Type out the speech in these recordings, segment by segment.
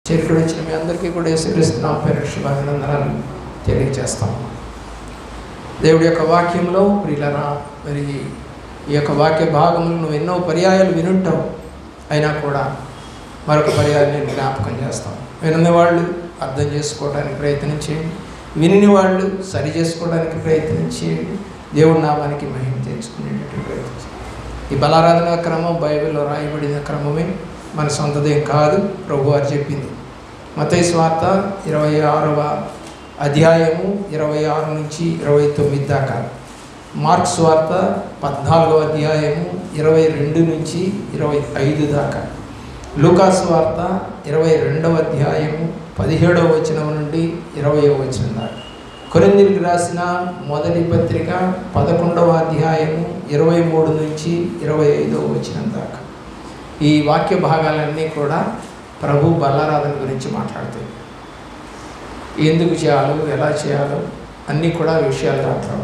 చేరుకుని వచ్చిన మీ అందరికీ కూడా యేసుక్రీస్తు పేరు శుభాభినందనాలు తెలియజేస్తాం. దేవుడి యొక్క వాక్యంలో ప్రియులరా, మరి ఈ యొక్క వాక్య భాగములను నువ్వు ఎన్నో పర్యాయాలు వినుంటావు. అయినా కూడా మరొక పర్యాయం నేను జ్ఞాపకం చేస్తాం. వినని వాళ్ళు అర్థం చేసుకోవడానికి ప్రయత్నం చేయండి, విని వాళ్ళు సరి చేసుకోవడానికి ప్రయత్నం చేయండి. దేవుడి నామానికి మహిమ తెచ్చుకునేటట్టు ప్రయత్నం చేయండి. ఈ బలారాధన క్రమం బైబిల్లో రాయబడిన క్రమమే, మన సొంతదేం కాదు. ప్రభువారు చెప్పింది మత్తయి సువార్త 26వ అధ్యాయము 26 నుంచి 29 దాకా, మార్క్స్ సువార్త 14వ అధ్యాయము 22 నుంచి 25 దాకా, లూకాసు వార్త 22వ అధ్యాయము 17వ వచనం నుండి 20వ వచనం దాకా, కొరింథీయులకు రాసిన మొదటి పత్రిక 11వ అధ్యాయము 23 నుంచి 25వ వచనం దాకా. ఈ వాక్య భాగాలన్నీ కూడా ప్రభు బలారాధన గురించి మాట్లాడుతాయి. ఎందుకు చేయాలో, ఎలా చేయాలో అన్నీ కూడా విషయాలు దాంట్లో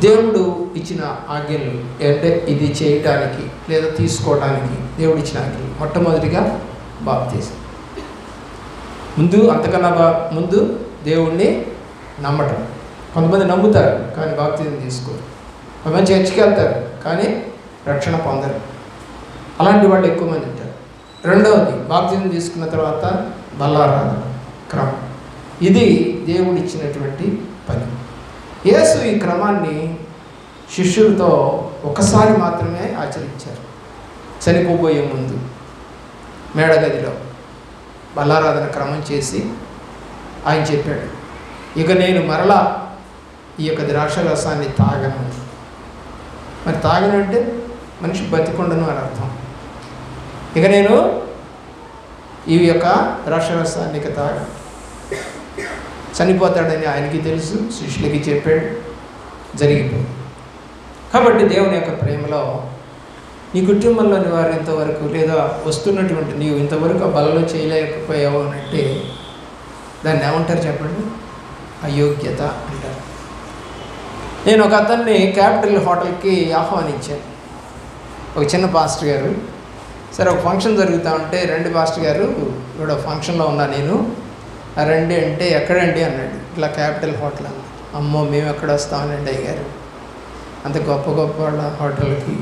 దేవుడు ఇచ్చిన ఆజ్ఞలు అంటే ఇది చేయటానికి లేదా తీసుకోవడానికి దేవుడు ఇచ్చిన ఆజ్ఞలు. మొట్టమొదటిగా బాప్తిజం. అంతకన్నా ముందు దేవుణ్ణి నమ్మటం. కొంతమంది నమ్ముతారు కానీ బాప్తిజం తీసుకోరు. కొంతమంది చర్చికి వెళ్తారు కానీ రక్షణ పొందరు. అలాంటి వాళ్ళు ఎక్కువ మంది ఉంటారు. రెండవది, బాప్తిజం తీసుకున్న తర్వాత బలారాధన క్రమం. ఇది దేవుడు ఇచ్చినటువంటి పని. యేసు ఈ క్రమాన్ని శిష్యులతో ఒకసారి మాత్రమే ఆచరించారు. చనిపోబోయే ముందు మేడగదిలో బలారాధన క్రమం చేసి ఆయన చెప్పాడు, ఇక నేను మరలా ఈ యొక్క ద్రాక్షరసాన్ని తాగను. మరి తాగనంటే మనిషి బతికుండను అని అర్థం. ఇక నేను ఈ యొక్క ద్రాక్షరసాన్ని ఇక తాగను. చనిపోతాడని ఆయనకి తెలుసు, శిష్యులకి చెప్పాడు, జరిగిపోయింది. కాబట్టి దేవుని యొక్క ప్రేమలో నీ కుటుంబంలోని వారు ఇంతవరకు లేదా వస్తున్నటువంటి నీవు ఇంతవరకు ఆ బలలో చేయలేకపోయావు అని అంటే దాన్ని ఏమంటారు చెప్పండి? అయోగ్యత అంటారు. నేను ఒక అతన్ని క్యాపిటల్ హోటల్కి ఆహ్వానించాను, ఒక చిన్న పాస్టర్ గారు. సరే, ఒక ఫంక్షన్ జరుగుతూ ఉంటే, రండి పాస్టర్ గారు, ఇక్కడ ఫంక్షన్లో ఉన్నా నేను, రండి అంటే ఎక్కడండి అన్నాడు. ఇట్లా క్యాపిటల్ హోటల్ అన్నాడు. అమ్మో, మేము ఎక్కడ వస్తామనండి అయ్యారు, అంత గొప్ప గొప్ప వాళ్ళ హోటల్కి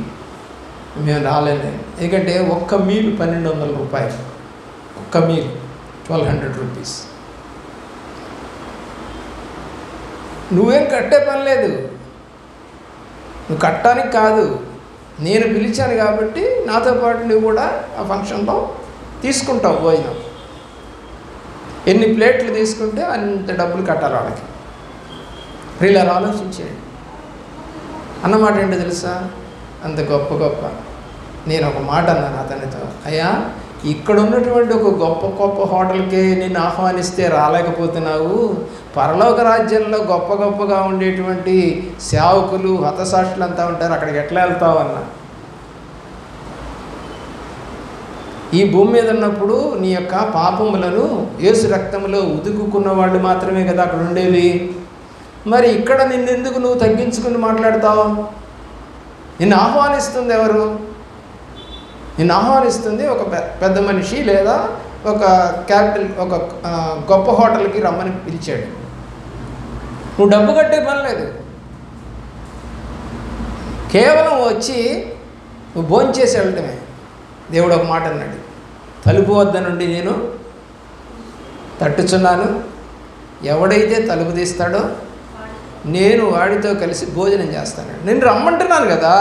మేము రాలేము. ఎందుకంటే ఒక్క మీల్ 1200 రూపాయలు, ఒక్క మీల్ 1200 రూపీస్. నువ్వేం కట్టే పని లేదు, నువ్వు కట్టడానికి కాదు, నేను పిలిచాను కాబట్టి నాతో పాటు నువ్వు కూడా ఆ ఫంక్షన్లో తీసుకుంటావు భోజనం. ఎన్ని ప్లేట్లు తీసుకుంటే అంత డబ్బులు కట్టాలి వాళ్ళకి. ప్రియులారా, ఆలోచించేయండి. అన్నమాట ఏంటో తెలుసా? అంత గొప్ప గొప్ప. నేను ఒక మాట అన్నాను అతనితో, అయ్యా, ఇక్కడ ఉన్నటువంటి ఒక గొప్ప గొప్ప హోటల్కి నిన్ను ఆహ్వానిస్తే రాలేకపోతున్నావు, పరలోక రాజ్యంలో గొప్ప గొప్పగా ఉండేటువంటి సేవకులు హతసాక్షులు అంతా ఉంటారు, అక్కడికి ఎట్లా వెళ్తావు అన్నా. ఈ భూమి మీద ఉన్నప్పుడు నీ యొక్క పాపములను యేసు రక్తంలో ఉతుకుకున్న వాళ్ళు మాత్రమే కదా అక్కడ ఉండేవి. మరి ఇక్కడ నిన్నెందుకు నువ్వు తగ్గించుకుని మాట్లాడతావు? నిన్ను ఆహ్వానిస్తుంది ఎవరు? నిన్ను ఆహ్వానిస్తుంది ఒక పెద్ద మనిషి లేదా ఒక క్యాపిటల్, ఒక గొప్ప హోటల్కి రమ్మని పిలిచాడు. నువ్వు డబ్బు కట్టే పని లేదు, కేవలం వచ్చి నువ్వు భోంచేసి వెళ్ళటమే. దేవుడు ఒక మాట అన్నాడు, తలుపు వద్ద నుండి నేను తట్టుచున్నాను, ఎవడైతే తలుపు తీస్తాడో నేను వాడితో కలిసి భోజనం చేస్తాను. నేను రమ్మంటున్నాను కదా.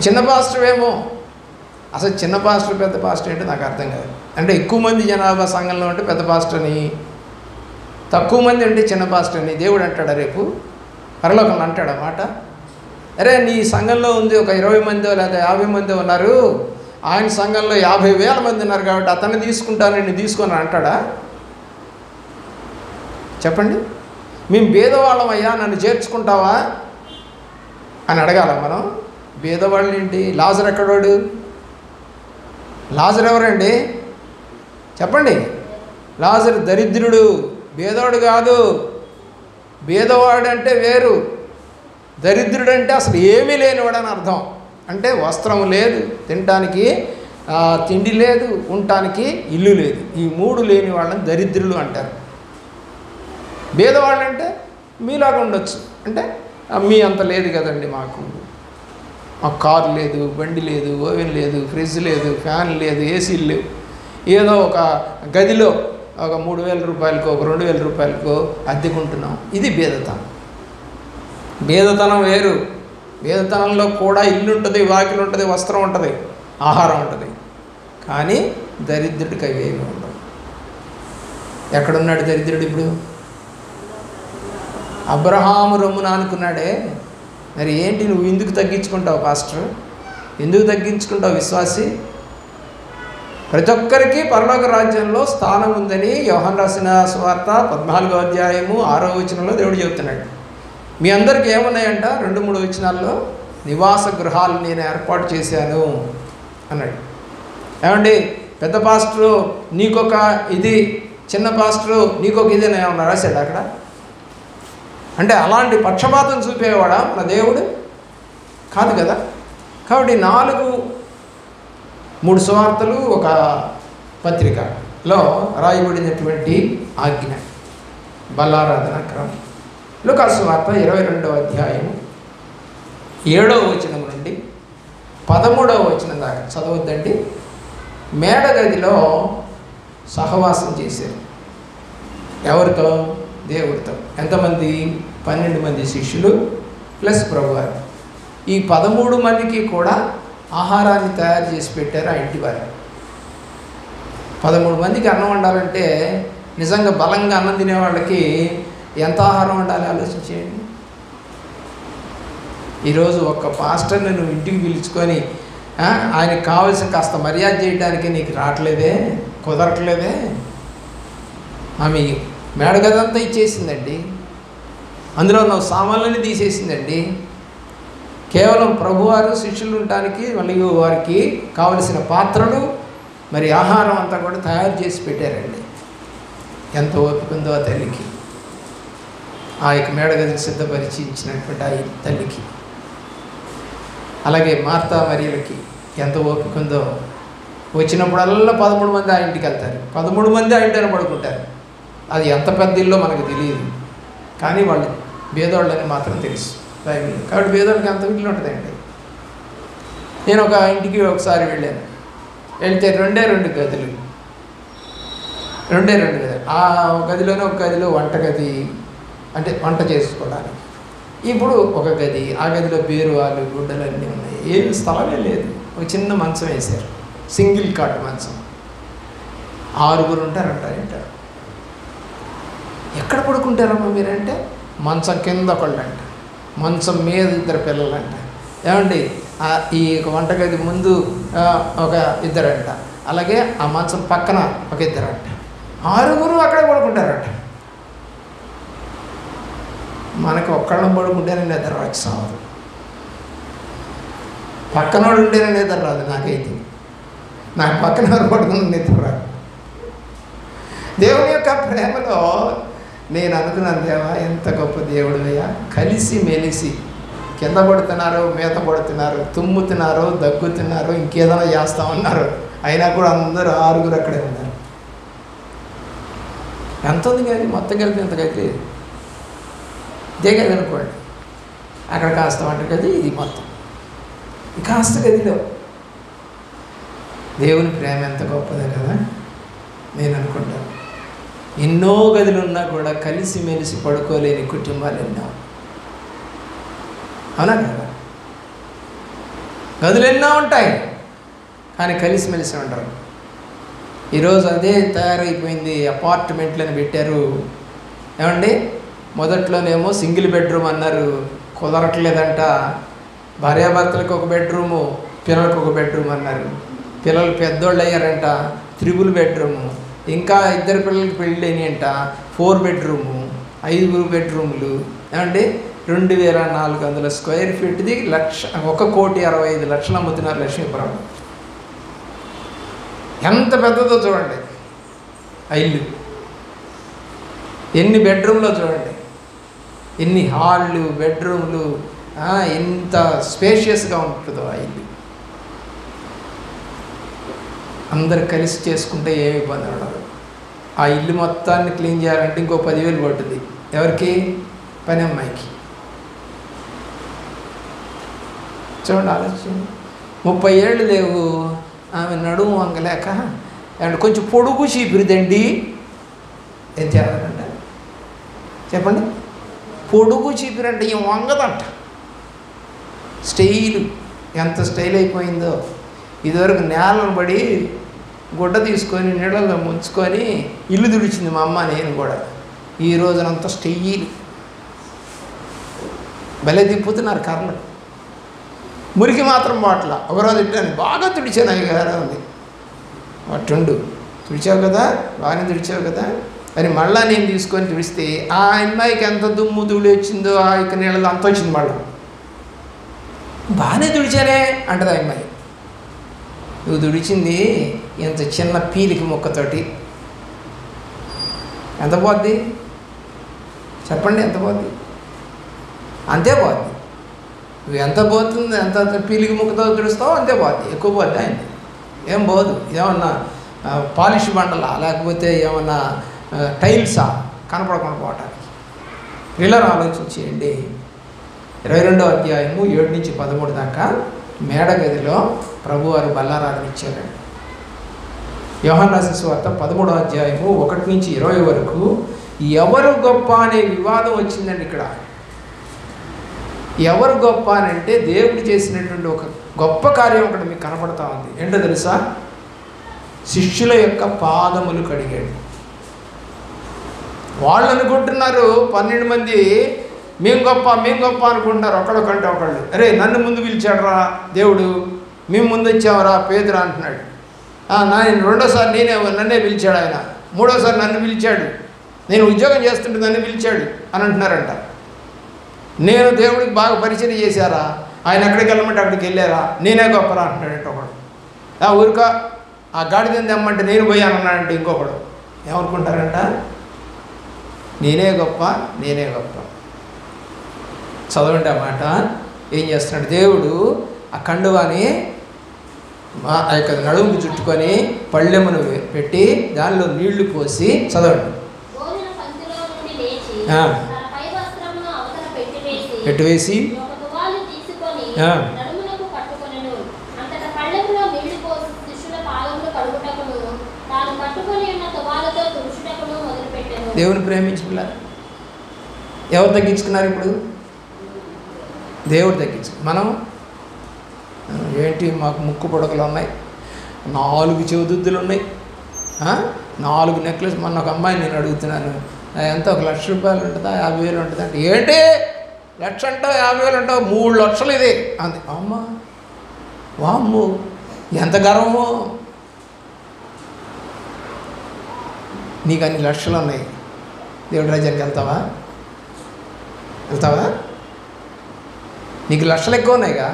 చిన్న పాస్టర్ ఏమో, అసలు చిన్న పాస్టర్ పెద్ద పాస్టర్ ఏంటో నాకు అర్థం కాదు. అంటే ఎక్కువ మంది జనాభా సంఘంలో ఉంటే పెద్ద పాస్టర్ అని, తక్కువ మంది ఉంటే చిన్న పాస్టర్ అని దేవుడు అంటాడా రేపు? పరలోకంలో అంటాడా మాట? అరే, నీ సంఘంలో ఉంది ఒక 20 మందో లేదా 50 మందో ఉన్నారు, ఆయన సంఘంలో 50,000 మంది ఉన్నారు కాబట్టి అతన్ని తీసుకుంటాను, నేను తీసుకొని అంటాడా? చెప్పండి. మేము భేదవాళ్ళం అయ్యా, నన్ను చేర్చుకుంటావా అని అడగాల మనం? భేదవాళ్ళు ఏంటి? లాజర్ ఎక్కడోడు? లాజర్ ఎవరండి చెప్పండి? లాజర్ దరిద్రుడు, భేదవాడు కాదు. భేదవాడు అంటే వేరు, దరిద్రుడు అంటే అసలు ఏమీ లేనివాడని అర్థం. అంటే వస్త్రం లేదు, తినడానికి తిండి లేదు, ఉండటానికి ఇల్లు లేదు. ఈ 3 లేని వాళ్ళని దరిద్రులు అంటారు. బీదవాళ్ళంటే మీలాగా ఉండొచ్చు, అంటే మీ అంత లేదు కదండి, మాకు కారు లేదు, బండి లేదు, ఓవెన్ లేదు, ఫ్రిడ్జ్ లేదు, ఫ్యాన్ లేదు, ఏసీలు లేవు, ఏదో ఒక గదిలో ఒక 3,000 రూపాయలకో ఒక 2,000 రూపాయలకో అద్దెకుంటున్నాం. ఇది బీదతనం. బీదతనం వేరు. బీదతనంలో కూడా ఇల్లు ఉంటుంది, వాకిలు ఉంటుంది, వస్త్రం ఉంటుంది, ఆహారం ఉంటుంది. కానీ దరిద్రుడికి అవేమి ఉండవు. ఎక్కడున్నాడు దరిద్రుడు ఇప్పుడు? అబ్రహాము రొమ్మున అనుకున్నాడే. మరి ఏంటి నువ్వు ఎందుకు తగ్గించుకుంటావు పాస్టర్? ఎందుకు తగ్గించుకుంటావు విశ్వాసి? ప్రతి ఒక్కరికి పరలోక రాజ్యంలో స్థానం ఉందని యోహాను రాసిన సువార్త 14వ అధ్యాయము 6వ వచనంలో దేవుడు చెబుతున్నాడు. మీ అందరికీ ఏమున్నాయంట? 2-3 వచనాల్లో నివాస గృహాలు నేను ఏర్పాటు చేశాను అన్నాడు. ఏమండి, పెద్ద పాస్టరు నీకొక ఇది, చిన్న పాస్టరు నీకొక ఇది అని ఏమన్నా రాశాడు అక్కడ? అంటే అలాంటి పక్షపాతం చూపేవాడా మన దేవుడు? కాదు కదా. కాబట్టి 3 సువార్తలు ఒక పత్రికలో రాయబడినటువంటి ఆజ్ఞ, బలారాధన క్రమం. లూకా సువార్త 22వ అధ్యాయం 7వ వచనం నుండి 13వ వచనం దాకా చదవద్దండి. మేడగదిలో సహవాసం చేశారు. ఎవరితో? దేవుడితో. ఎంతమంది? 12 మంది శిష్యులు ప్లస్ ప్రభువారు. ఈ 13 మందికి కూడా ఆహారాన్ని తయారు చేసి పెట్టారు ఆ ఇంటి వారు. 13 మందికి అన్నం వండాలంటే నిజంగా బలంగా అన్నం తినే వాళ్ళకి ఎంత ఆహారం వండాలి ఆలోచించేయండి. ఈరోజు ఒక్క పాస్టర్ని నువ్వు ఇంటికి పిలుచుకొని ఆయనకు కావాల్సిన కాస్త మర్యాద చేయడానికి నీకు రావట్లేదే, కుదరట్లేదే. ఆమె మేడగదంతా ఇచ్చేసిందండి, అందులో ఉన్న సామాన్లని తీసేసిందండి. కేవలం ప్రభువారు శిష్యులు ఉండటానికి మరియు వారికి కావలసిన పాత్రలు మరి ఆహారం అంతా కూడా తయారు చేసి పెట్టారండి. ఎంత ఓపిక ఉందో ఆ తల్లికి, ఆ యొక్క మేడగదిని సిద్ధపరిచి ఇచ్చినటువంటి ఆ తల్లికి. అలాగే మార్తా మరియలకి ఎంత ఓపిక ఉందో. వచ్చినప్పుడల్లా 13 మంది ఆ ఇంటికి వెళ్తారు, 13 మంది ఆ ఇంటిని పడుకుంటారు. అది ఎంత పెద్ద ఇల్లో మనకు తెలియదు, కానీ వాళ్ళు బేదోళ్ళని మాత్రం తెలుసు బైబిల్. కాబట్టి బేదోళ్ళకి అంత ఇల్లు ఉంటుందండి. నేను ఒక ఇంటికి ఒకసారి వెళ్ళాను. వెళ్తే 2 గదులు, 2 గదులు. ఆ గదిలోనే ఒక గదిలో వంటగది, అంటే వంట చేసుకోవడానికి. ఇప్పుడు ఒక గది, ఆ గదిలో బీరువాలు, గుడ్డలు అన్నీ ఉన్నాయి. ఏం స్థలమే లేదు. ఒక చిన్న మంచం వేశారు, సింగిల్ కాట్ మంచం. 6 ఉంటారంట. అంటారు, ఎక్కడ పడుకుంటారమ్మా మీరంటే, మంచం కింద ఒకళ్ళంట, మంచం మీద 2 పిల్లలంట. ఏమండి, ఈ వంటగది ముందు ఒక 2 అంట, అలాగే ఆ మంచం పక్కన ఒక 2 అంట. 6 అక్కడే పడుకుంటారట. మనకు ఒక్కళ్ళం పడుకుంటేనే నిద్ర వచ్చావు, పక్కనోడు ఉంటేనే నిద్ర రాదు. నాకైతే నాకు పక్కన ఎవరు పడుకున్న నిద్ర రాదు. దేవుని యొక్క ప్రేమలో నేను అనుకున్నాను, దేవా ఎంత గొప్ప దేవుడు అయ్యా. కలిసి మెలిసి కింద పడుతున్నారు, మీద పడుతున్నారు, తుమ్ముతున్నారు, దగ్గుతున్నారు, ఇంకేదైనా చేస్తామన్నారు, అయినా కూడా అందరూ 6 అక్కడే ఉన్నారు. ఎంత ఉంది కానీ మొత్తం కలిపి ఎంత కలిపి ఇదే గది అనుకోండి. అక్కడ కాస్త వంట గది, ఇది మొత్తం ఈ కాస్త గదిలో దేవుని ప్రేమ ఎంత గొప్పదే కదా నేను అనుకుంటాను. ఎన్నో గదులున్నా కూడా కలిసిమెలిసి పడుకోలేని కుటుంబాలు ఎన్నో, అవునా కదా? గదులు ఎన్నో ఉంటాయి కానీ కలిసిమెలిసి ఉండరు. ఈరోజు అదే తయారైపోయింది. అపార్ట్మెంట్లను పెట్టారు. ఏమండి, మొదట్లోనేమో సింగిల్ బెడ్రూమ్ అన్నారు, కుదరట్లేదంట. భార్యాభర్తలకు ఒక బెడ్రూము, పిల్లలకు ఒక బెడ్రూమ్ అన్నారు. పిల్లలు పెద్దోళ్ళు అయ్యారంట, 3 బెడ్రూము. ఇంకా 2 పిల్లలకి పెళ్ళి అంట, 4 బెడ్రూము, 5 బెడ్రూములు. ఏమండి, 2400 స్క్వేర్ ఫీట్ది 1,65,00,000 అమ్ముతున్నారు లక్ష్మీపురం. ఎంత పెద్దదో చూడండి ఆ ఇల్లు. ఎన్ని బెడ్రూమ్లో చూడండి, ఎన్ని హాళ్ళు, బెడ్రూమ్లు, ఎంత స్పేషియస్గా ఉంటుందో ఆ ఇల్లు. అందరు కలిసి చేసుకుంటే ఏమి ఇబ్బంది ఉండదు. ఆ ఇల్లు మొత్తాన్ని క్లీన్ చేయాలంటే ఇంకో 10,000 పడుతుంది. ఎవరికి? పని అమ్మాయికి. చూడండి, ఆలోచించండి. 30 ఏళ్ళు లేవు, ఆమె నడుము వంగలేక అండ్ కొంచెం పొడుగు చీపిరిదండి. ఏం చేయాలంట చెప్పండి? పొడుగు చీపిరంటే ఏం వంగదంట. స్టైలు ఎంత స్టైల్ అయిపోయిందో. ఇదివరకు నేలను పడి గుడ్డ తీసుకొని నీళ్ళలో ముంచుకొని ఇల్లు తుడిచింది మా అమ్మ, నేను కూడా. ఈ రోజునంతా స్టైలు భలే తిప్పుతున్నారు కర్రలు. మురికి మాత్రం బాట్ల. ఒకరోజు ఇట్టాను, బాగా తుడిచాను అయ్యగారు ఉంది. అట్టుండు, తుడిచావు కదా, బాగానే తుడిచావు కదా అని మళ్ళీ నేను తీసుకొని తుడిస్తే ఆ అమ్మాయికి ఎంత దుమ్ము ధూళి వచ్చిందో ఆ ఇక నీళ్ళలో అంత వచ్చింది. మళ్ళీ బాగానే తుడిచానే అంటది ఆ అమ్మాయి. నువ్వు తుడిచింది ఇంత చిన్న పీలికి మొక్కతోటి. ఎంత పోద్ది చెప్పండి? ఎంత పోద్ది? అంతే పోద్ది. నువ్వు ఎంత పోతుంది, ఎంత పీలికి ముక్కతో తుడుస్తావు అంతే పోద్ది. ఎక్కువ పోద్ది ఆయన ఏం పోదు. ఏమన్నా పాలిష్ బండలా లేకపోతే ఏమన్నా టైల్సా కనపడకుండా పోవటానికి? పిల్లలు ఆలోచించేయండి. 22వ అధ్యాయము 7 నుంచి 13 దాకా మేడగదిలో ప్రభువారు బల్లారాధన ఇచ్చారండి. యోహాను రాసిన సువార్త 13వ అధ్యాయము 1 నుంచి 20 వరకు ఎవరు గొప్ప అనే వివాదం వచ్చిందండి. ఇక్కడ ఎవరు గొప్ప అని అంటే దేవుడు చేసినటువంటి ఒక గొప్ప కార్యం ఒకటి మీకు కనపడతా ఉంది. ఏంటో తెలుసా? శిష్యుల యొక్క పాదములు కడిగాడు. వాళ్ళు అనుకుంటున్నారు 12 మంది మేము గొప్ప అనుకుంటున్నారు. ఒకళ్ళకంటే ఒకళ్ళు, అరే నన్ను ముందు పిలిచాడురా దేవుడు, మేము ముందు వచ్చామరా పేతురు అంటున్నాడు. రెండోసారి నన్నే పిలిచాడు ఆయన, మూడోసారి నన్ను పిలిచాడు, నేను ఉద్యోగం చేస్తుంటే నన్ను పిలిచాడు అని అంటున్నారంట. నేను దేవుడికి బాగా పరిచయం చేశారా, ఆయన ఎక్కడికి వెళ్ళమంటే అక్కడికి వెళ్ళారా, నేనే గొప్పరా అంటున్నాడంట ఒకడు. ఊరిక ఆ గాడిదని తెమ్మంటే నేను పోయాను అన్నాడంటే ఇంకొకడు. ఏమనుకుంటారంట? నేనే గొప్ప. చదవండి ఆ మాట. ఏం చేస్తున్నాడు దేవుడు? ఆ కండువాని ఆ యొక్క నడుముకు చుట్టుకొని పళ్ళెమును పెట్టి దానిలో నీళ్లు పోసి, చదవండి, పెట్టివేసి దేవుని ప్రేమించుకున్నారు. ఎవరు తగ్గించుకున్నారు? ఇప్పుడు దేవుడు తగ్గించు. మనం ఏంటి, మాకు ముక్కు పొడకలు ఉన్నాయి, 4 చెవుదుద్దులు ఉన్నాయి, 4 నెక్లెస్. మొన్న ఒక అమ్మాయి నేను అడుగుతున్నాను, ఎంత 1,00,000 రూపాయలు ఉంటుందా, 50,000 ఉంటుందా అంటే, ఏంటి 1,00,000 అంటావు 50,000 అంటావు, 3 లక్షలు ఇది అంది. అమ్మ వామ్ము ఎంత గర్వమో, నీకు అన్ని లక్షలు ఉన్నాయి, దేవుడి రాజ్యానికి వెళ్తావా? నీకు లక్షలు ఎక్కువ ఉన్నాయిగా.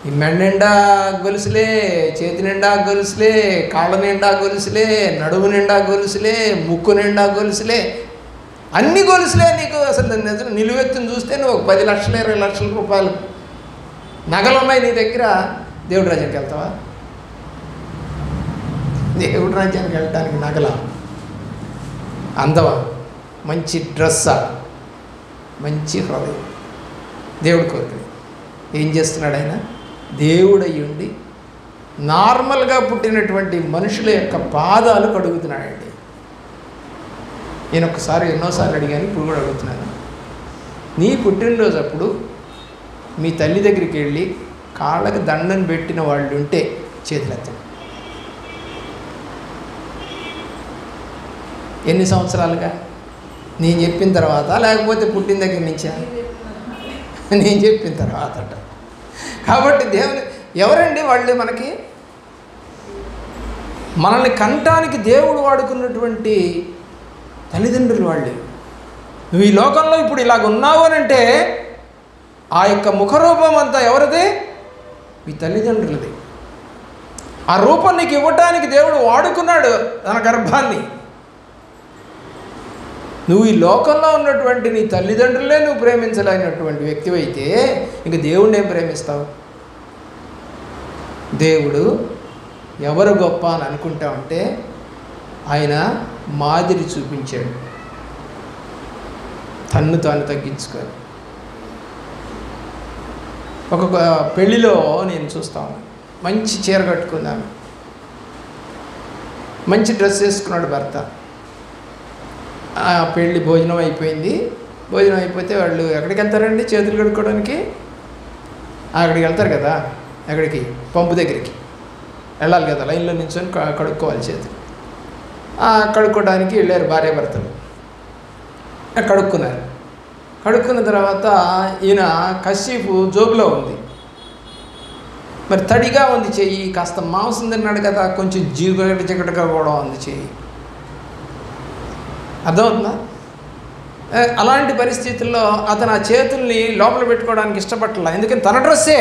ఈ మెడ నిండా గొలుసులే, చేతి నిండా గొలుసులే, కాళ్ళ నిండా గొలుసులే, నడుము నిండా గొలుసులే, ముక్కు నిండా గొలుసులే, అన్ని గొలుసులే నీకు. అసలు నిజం నిలువెత్తుని చూస్తే నువ్వు 10 లక్షలు 20 లక్షల రూపాయలు నగలు ఉన్నాయి నీ దగ్గర. దేవుడి రాజ్యానికి వెళ్తావా? దేవుడి రాజ్యానికి వెళ్ళటానికి నగల అందవా, మంచి డ్రెస్సా, మంచి హృదయం, దేవుడి కోరిక. ఏం చేస్తున్నాడు ఆయన? దేవుడు అయ్యుండి నార్మల్గా పుట్టినటువంటి మనుషుల యొక్క పాదాలు కడుగుతున్నాడండి. నేను ఒకసారి ఎన్నోసార్లు అడిగాను, ఇప్పుడు కూడా అడుగుతున్నాను. నీ పుట్టినరోజు అప్పుడు మీ తల్లి దగ్గరికి వెళ్ళి కాళ్ళకి దండం పెట్టిన వాళ్ళు ఉంటే చేతులెత్తండి. ఎన్ని సంవత్సరాలుగా? నేను చెప్పిన తర్వాత, లేకపోతే పుట్టిన దగ్గర నుంచా? నేను చెప్పిన తర్వాత. కాబట్టి దేవుని ఎవరండి వాళ్ళు? మనల్ని కంటానికి దేవుడు వాడుకున్నటువంటి తల్లిదండ్రులు వాళ్ళు. నువ్వు ఈ లోకంలో ఇప్పుడు ఇలాగ ఉన్నావు అని అంటే ఆ యొక్క ముఖరూపం అంతా ఎవరిది? మీ తల్లిదండ్రులది. ఆ రూపం నీకు ఇవ్వటానికి దేవుడు వాడుకున్నాడు తన గర్భాన్ని. నువ్వు ఈ లోకంలో ఉన్నటువంటి నీ తల్లిదండ్రులే నువ్వు ప్రేమించలేనటువంటి వ్యక్తివైతే ఇంక దేవుడిని ఏం ప్రేమిస్తావు? దేవుడు ఎవరు గొప్ప అని అనుకుంటా ఉంటే ఆయన మాదిరి చూపించాడు, తన్ను తాను తగ్గించుకొని. ఒక పెళ్ళిలో నేను చూస్తాను, మంచి చీర కట్టుకున్నాను, మంచి డ్రెస్ వేసుకున్నాడు భర్త. పెళ్ళి భోజనం అయిపోయింది. భోజనం అయిపోతే వాళ్ళు ఎక్కడికి వెళ్తారండి చేతులు కడుక్కోవడానికి? అక్కడికి వెళ్తారు కదా, ఎక్కడికి? పంపు దగ్గరికి వెళ్ళాలి కదా, లైన్లో నిల్చొని కడుక్కోవాలి చేతులు. కడుక్కోవడానికి వెళ్ళారు భార్యాభర్తలు. కడుక్కున్నారు. కడుక్కున్న తర్వాత ఈయన కషీపు జోబులో ఉంది, మరి తడిగా ఉంది చెయ్యి, కాస్త మాంసం తిన్నాడు కదా, కొంచెం చికటగా కూడా ఉంది చెయ్యి. అర్థమవుతుందా? అలాంటి పరిస్థితుల్లో అతను ఆ చేతుల్ని లోపల పెట్టుకోవడానికి ఇష్టపడలా, ఎందుకని తన డ్రెస్సే,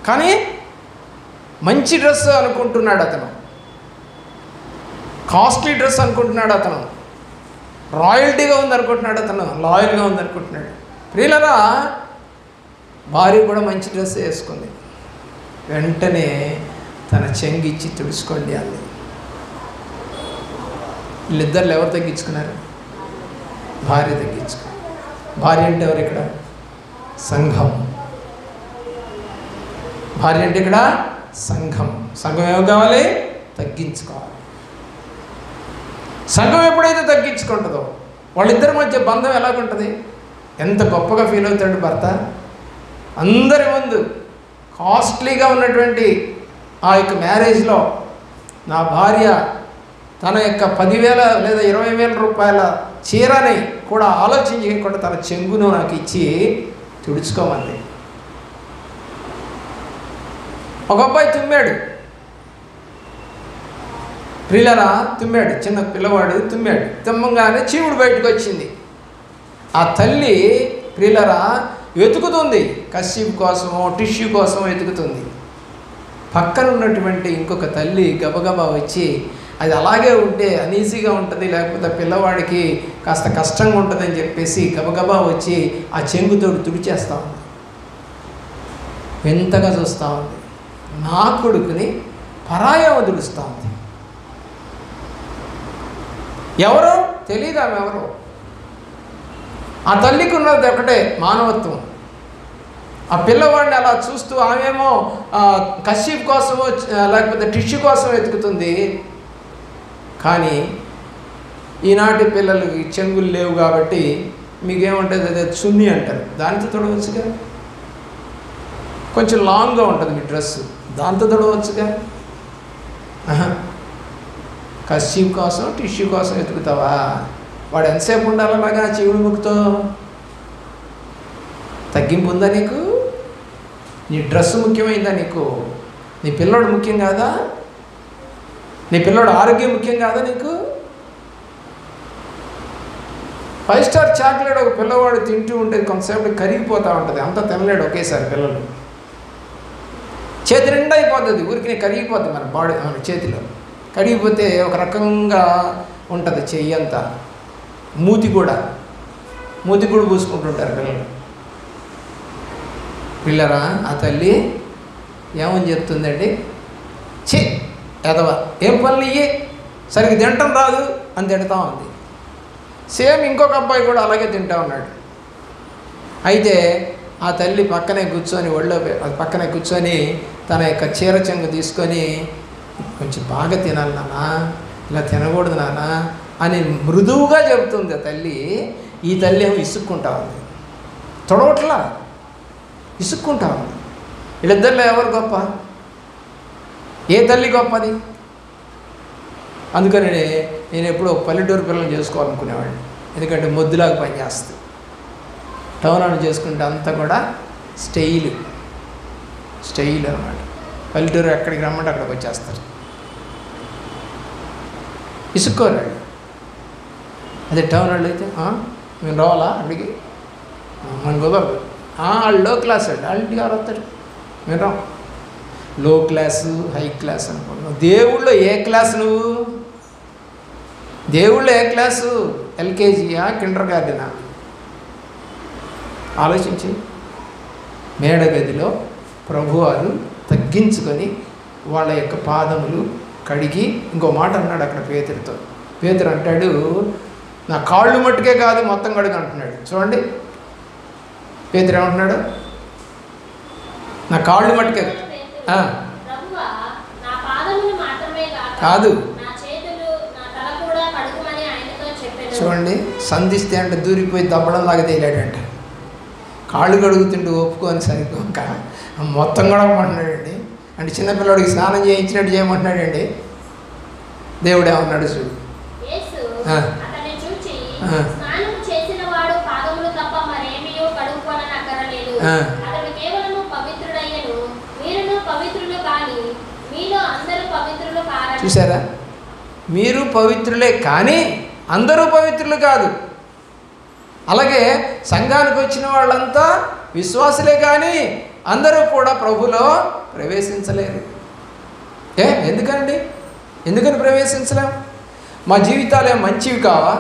కానీ మంచి డ్రెస్ అనుకుంటున్నాడు అతను, కాస్ట్లీ డ్రెస్ అనుకుంటున్నాడు అతను, రాయల్టీగా ఉంది అనుకుంటున్నాడు అతను, లాయల్గా ఉంది అనుకుంటున్నాడు. ప్రియులరా, భార్య కూడా మంచి డ్రెస్ వేసుకుంది. వెంటనే తన చెంగిచ్చి తుడుచుకోండి అంది. వీళ్ళిద్దరు ఎవరు తగ్గించుకున్నారు? భార్య తగ్గించుకున్నారు. భార్య అంటే ఎవరు ఇక్కడ? సంఘం. భార్య అంటే ఇక్కడ సంఘం. సంఘం ఏమి కావాలి? తగ్గించుకోవాలి. సంఘం ఎప్పుడైతే తగ్గించుకుంటుందో వాళ్ళిద్దరి మధ్య బంధం ఎలాగుంటుంది? ఎంత గొప్పగా ఫీల్ అవుతాడు భర్త. అందరి ముందు కాస్ట్లీగా ఉన్నటువంటి ఆ యొక్క మ్యారేజ్లో నా భార్య తన యొక్క 10,000 లేదా 20,000 రూపాయల చీరని కూడా ఆలోచన చేయకుండా తన చెంగును నాకు ఇచ్చి తుడుచుకోమంది. ఒక అబ్బాయి తుమ్మాడు, ప్రియులరా, తుమ్మాడు, చిన్న పిల్లవాడు తుమ్మాడు. తుమ్మంగానే చీవుడు బయటకు వచ్చింది. ఆ తల్లి ప్రియులరా వెతుకుతుంది, కషీప్ కోసమో టిష్యూ కోసమో వెతుకుతుంది. పక్కన ఉన్నటువంటి ఇంకొక తల్లి గబగబా వచ్చి, అది అలాగే ఉంటే అనీజీగా ఉంటుంది, లేకపోతే పిల్లవాడికి కాస్త కష్టంగా ఉంటుందని చెప్పేసి గబగబా వచ్చి ఆ చెంగుతోడు తుడిచేస్తూ ఉంది. వింతగా చూస్తూ ఉంది. నా కొడుకుని పరాయమ తుడుస్తూ ఉంది. ఎవరో తెలియదు, ఆమె ఎవరో. ఆ తల్లికి ఉన్నది ఒకటే మానవత్వం. ఆ పిల్లవాడిని అలా చూస్తూ ఆమెమో కషీప్ కోసమో లేకపోతే టిష్యూ కోసం వెతుకుతుంది. కానీ ఈనాటి పిల్లలకి చెంగులు లేవు కాబట్టి మీకేముంటుంది, అదే చున్నీ అంటారు, దాంతో తొడవచ్చుగా. కొంచెం లాంగ్గా ఉంటుంది మీ డ్రెస్సు, దాంతో తొడవచ్చుగా. కషీప్ కోసం టిష్యూ కోసం వెతుకుతావా? వాడు ఎంతసేపు ఉండాలి అలాగా చెవుడు ముక్కుతో? తగ్గింపు ఉందా నీకు? నీ డ్రెస్సు ముఖ్యమైందా నీకు? నీ పిల్లోడు ముఖ్యం కాదా? నీ పిల్లోడు ఆరోగ్యం ముఖ్యం కాదా నీకు? 5 స్టార్ చాక్లెట్ ఒక పిల్లవాడు తింటూ ఉంటే కొంతసేపు కరిగిపోతూ ఉంటుంది, అంతా తినలేడు ఒకేసారి. పిల్లలు చేతి నిండా అయిపోతుంది, ఊరికి కరిగిపోతుంది మన బాడీ, మన చేతిలో కరిగిపోతే ఒక రకంగా ఉంటుంది చెయ్యి అంతా. మూతి కూడా పూసుకుంటుంటారు పిల్లలు. పిల్లరా, ఆ తల్లి ఏమని చెప్తుందండి? ఛీ ఎదవా, ఏం పనులు ఇయ్యి, సరిగ్గా తింటం రాదు అని తిడతా ఉంది. సేమ్ ఇంకొక అబ్బాయి కూడా అలాగే తింటా ఉన్నాడు. అయితే ఆ తల్లి పక్కనే కూర్చొని పక్కనే కూర్చొని తన యొక్క చీర చెంగు తీసుకొని, కొంచెం బాగా తినాలి నాన్న, ఇలా తినకూడదు నాన్న అని మృదువుగా చెబుతుంది ఆ తల్లి. ఈ తల్లి ఏమో ఇసుక్కుంటా ఉంది, తొడవట్లా, ఇసుక్కుంటా ఉంది. వీళ్ళిద్దరిలో ఎవరు గొప్ప? ఏ తల్లి గొప్పది? అందుకని నేను ఎప్పుడూ పల్లెటూరు పిల్లల్ని చేసుకోవాలనుకునేవాడిని, ఎందుకంటే మొద్దులాగా పనిచేస్తుంది. టౌన్ అని చేసుకుంటే అంతా కూడా స్టైల్ అన్నమాట. పల్లెటూరు ఎక్కడికి రమ్మంటే అక్కడికి వచ్చేస్తారు, ఇసుక్కోరాడు. అదే టౌన్ వాళ్ళు అయితే మేము రావాలా అక్కడికి, మన కుదరదు, వాళ్ళు లో క్లాస్ అండి, వాళ్ళకి ఎవరు వస్తారు, మేము రావు. లో క్లాసు హై క్లాస్ అనుకుంటున్నావు. దేవుళ్ళో ఏ క్లాస్ నువ్వు? దేవుళ్ళో ఏ క్లాసు? ఎల్కేజీయా, కిండర్ గార్డెనా? ఆలోచించి. మేడగదిలో ప్రభువారు తగ్గించుకొని వాళ్ళ యొక్క పాదములు కడిగి, ఇంకో మాట అన్నాడు అక్కడ పేతురుతో. పేతురు అంటాడు, నా కాళ్ళు మట్టుకే కాదు మొత్తం కడుగు అంటున్నాడు. చూడండి పేతురు ఏమంటున్నాడు, నా కాళ్ళు మట్టుకే కాదు. చూడండి, సంధిస్తే అంటే దూరిపోయి దబ్బడం లాగా తేలాడంట. కాళ్ళు కడుగుతుంటే ఒప్పుకొని సరిపోక మొత్తం కడగమంటున్నాడండి. అంటే చిన్నపిల్లడికి స్నానం చేయించినట్టు చేయమంటున్నాడండి. దేవుడు ఏమన్నాడు చూడు, చూసారా, మీరు పవిత్రులే కానీ అందరూ పవిత్రులు కాదు. అలాగే సంఘానికి వచ్చిన వాళ్ళంతా విశ్వాసులే కానీ అందరూ కూడా ప్రభులో ప్రవేశించలేరు. ఎందుకండి? ఎందుకని ప్రవేశించలేం? మా జీవితాలే మంచివి కావా?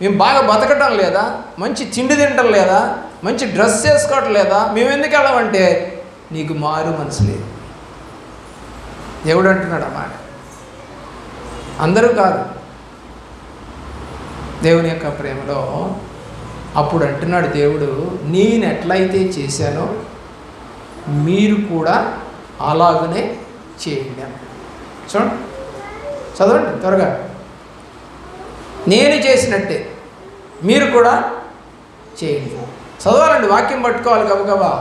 మేము బాగా బతకటం లేదా? మంచి తిండి తినటం లేదా? మంచి డ్రెస్ వేసుకోవటం లేదా? మేము ఎందుకు వెళ్ళామంటే నీకు మారు మనసు లేదు. దేవుడు అంటున్నాడు అన్నమాట. అందరూ కాదు. దేవుని యొక్క ప్రేమలో అప్పుడు అంటున్నాడు దేవుడు, నేను ఎట్లయితే చేశానో మీరు కూడా అలాగనే చేయండి. చూడండి, చదవండి త్వరగా. నేను చేసినట్టే మీరు కూడా చేయండి. చదవాలండి, వాక్యం పట్టుకోవాలి గబగబా,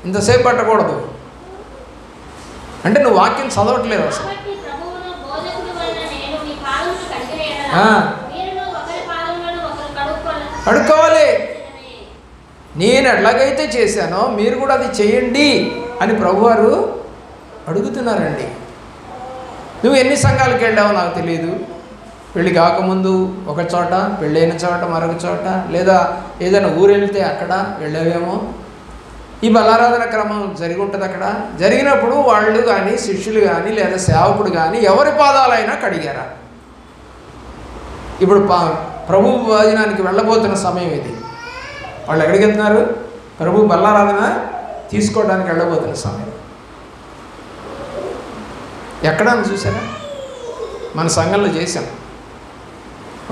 ఇంతసేపు పట్టకూడదు. అంటే నువ్వు వాక్యం చదవట్లేదు అసలు. కడుక్కోవాలి. నేను ఎట్లాగైతే చేశానో మీరు కూడా అది చేయండి అని ప్రభువారు అడుగుతున్నారండి. నువ్వు ఎన్ని సంఘాలకు వెళ్ళావో నాకు తెలియదు. పెళ్ళి కాకముందు ఒక చోట, పెళ్ళైన చోట మరొక చోట, లేదా ఏదైనా ఊరు వెళ్తే అక్కడ వెళ్ళావేమో. ఈ బలారాధన క్రమం జరిగి ఉంటుంది. అక్కడ జరిగినప్పుడు వాళ్ళు కానీ శిష్యులు కానీ లేదా సేవకుడు కానీ ఎవరి పాదాలైనా కడిగారా? ఇప్పుడు ప్రభు భోజనానికి వెళ్ళబోతున్న సమయం ఇది. వాళ్ళు ఎక్కడికి వెళ్తున్నారు? ప్రభు బలారాధన తీసుకోవడానికి వెళ్ళబోతున్న సమయం. ఎక్కడ చూసారా? మన సంఘంలో చేశాం.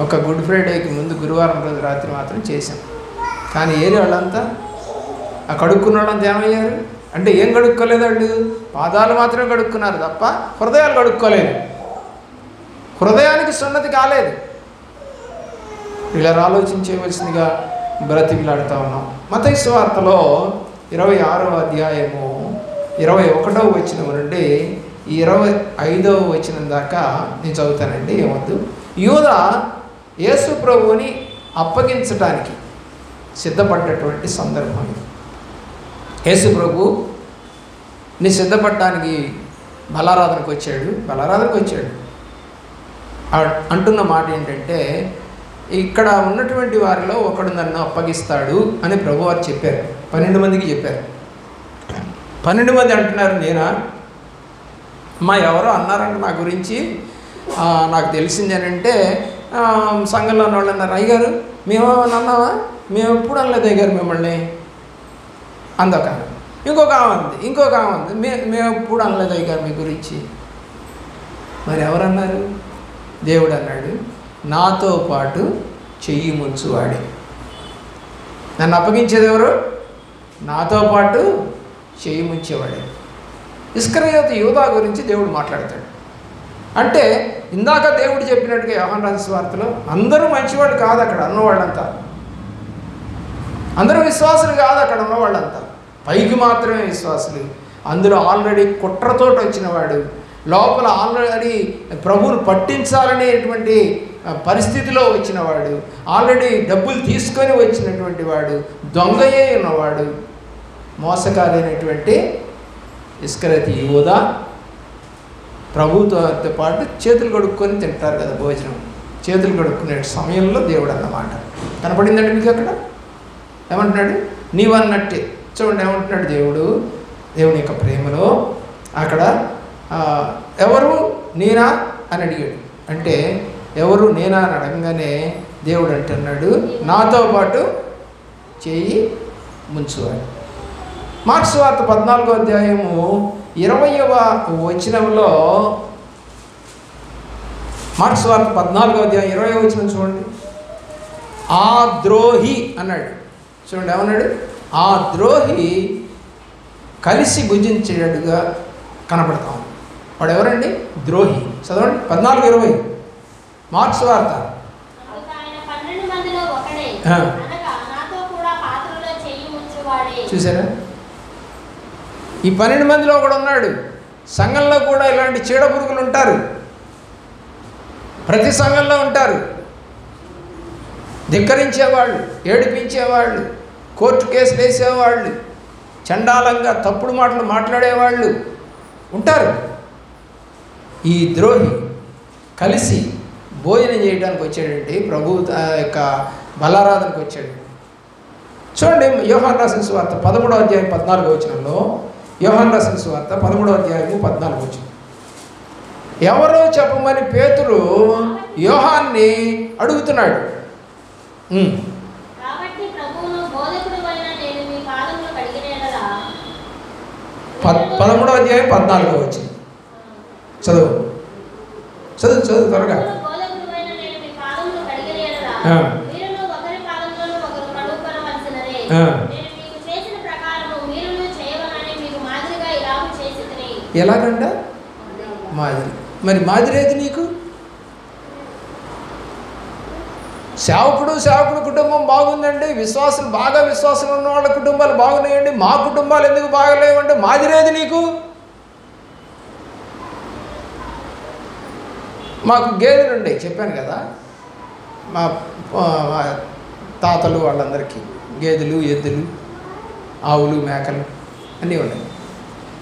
ఒక గుడ్ ఫ్రైడేకి ముందు గురువారం రోజు రాత్రి మాత్రం చేశాం. కానీ ఏరియా వాళ్ళంతా ఆ కడుక్కున్న వాళ్ళంతా ఏమయ్యారు అంటే ఏం కడుక్కోలేదు వాళ్ళు? పాదాలు మాత్రమే కడుక్కున్నారు తప్ప హృదయాలు కడుక్కోలేదు. హృదయానికి సున్నతి కాలేదు. ఇలా ఆలోచించవలసిందిగా బ్రతికిలాడుతూ ఉన్నాం. మత్తయి సువార్తలో 26వ అధ్యాయము 21వ వచనం నుండి 25వ వచనం దాకా నేను చదువుతానండి, ఏమొద్దు. యూదా యేసు ప్రభువుని అప్పగించడానికి సిద్ధపడ్డటువంటి సందర్భం. యేసు ప్రభుని సిద్ధపడటానికి బలారాధనకు వచ్చాడు. అంటున్న మాట ఏంటంటే, ఇక్కడ ఉన్నటువంటి వారిలో ఒకడు నన్ను అప్పగిస్తాడు అని ప్రభువారు చెప్పారు. 12 మందికి చెప్పారు. 12 మంది అంటున్నారు, నేనా? అమ్మా ఎవరో అన్నారంట నా గురించి, నాకు తెలిసింది అని అంటే సంఘంలో ఉన్న వాళ్ళు అన్నారు, అయ్యగారు మేమేమన్నా అన్నావా? మేము ఎప్పుడు అనలేదు అయ్యగారు మిమ్మల్ని. అందొక ఇంకొక ఆమె ఉంది, మేము ఎప్పుడు అనలేదు అయ్యగారు మీ గురించి. మరి ఎవరన్నారు? దేవుడు అన్నాడు, నాతో పాటు చెయ్యి ముంచువాడే. నన్ను అప్పగించేది ఎవరు? నాతో పాటు చెయ్యి ముంచేవాడే. ఇస్కరియోతు యూదా గురించి దేవుడు మాట్లాడతాడు. అంటే ఇందాక దేవుడు చెప్పినట్టుగా యోహాను రాసిన సువార్తలో అందరూ మంచివాళ్ళు కాదు. అక్కడ ఉన్నవాళ్ళంతా అందరూ విశ్వాసులు కాదు. అక్కడ ఉన్నవాళ్ళంతా పైకి మాత్రమే విశ్వాసులు. అందులో ఆల్రెడీ కుట్రతోటి వచ్చినవాడు, లోపల ఆల్రెడీ ప్రభువును పట్టించాలనేటువంటి పరిస్థితిలో వచ్చినవాడు, ఆల్రెడీ డబ్బులు తీసుకొని వచ్చినటువంటి వాడు, దొంగయే ఉన్నవాడు, మోసకారైనటువంటి ఇస్కరియోతు యూదా ప్రభుతో పాటు చేతులు కడుక్కొని తింటారు కదా భోజనం. చేతులు కడుక్కునే సమయంలో దేవుడు అన్నమాట కనపడిందండి మీకు. అక్కడ ఏమంటున్నాడు? నీవన్నట్టే. చూడండి ఏమంటున్నాడు దేవుడు. దేవుని యొక్క ప్రేమలో అక్కడ ఎవరు నేనా అని అడిగాడు. అంటే ఎవరు నేనా అని అడగగానే దేవుడు అంటున్నాడు, నాతో పాటు చెయ్యి ముంచువాడు. మార్క్స్ వార్త 14వ అధ్యాయము 20వ వచనంలో మార్క్స్ వార్త 14వ అధ్యాయం 20వ వచనం చూడండి. ఆ ద్రోహి అన్నాడు. చూడండి ఏమన్నాడు? ఆ ద్రోహి కలిసి భుజించేటట్టుగా కనపడతాం. వాడు ఎవరండి? ద్రోహి. చదవండి 14:20 మార్క్స్ వార్త. చూసారా? ఈ 12 మందిలో ఒకడు ఉన్నాడు. సంఘంలో కూడా ఇలాంటి చీడ పురుగులు ఉంటారు. ప్రతి సంఘంలో ఉంటారు. ధిక్కరించేవాళ్ళు, ఏడిపించేవాళ్ళు, కోర్టు కేసులు వేసేవాళ్ళు, చండాలంగా తప్పుడు మాటలు మాట్లాడేవాళ్ళు ఉంటారు. ఈ ద్రోహి కలిసి భోజనం చేయడానికి వచ్చాడంటే ప్రభు యొక్క బలారాధనకు వచ్చాడు. చూడండి యోహాను రాసిన సువార్త 13వ అధ్యాయం 14వ వచనంలో. యోహాను రాసిన సువార్త 13వ అధ్యాయము 14వ వచనం. ఎవరో చెప్పమని పేతురు యోహాన్ని అడుగుతున్నాడు. 13వ అధ్యాయం 14వ వచనం చదువు త్వరగా. ఎలాగంట? మాదిరి. మరి మాదిరి అయితే నీకు సేవకుడు కుటుంబం బాగుందండి, బాగా విశ్వాసం ఉన్న వాళ్ళ కుటుంబాలు బాగున్నాయండి, మా కుటుంబాలు ఎందుకు బాగలేవంటే మాదిరేది నీకు? మాకు గేదెలు ఉండే చెప్పాను కదా, మా తాతలు వాళ్ళందరికీ గేదెలు, ఎద్దులు, ఆవులు, మేకలు అన్నీ ఉన్నాయి.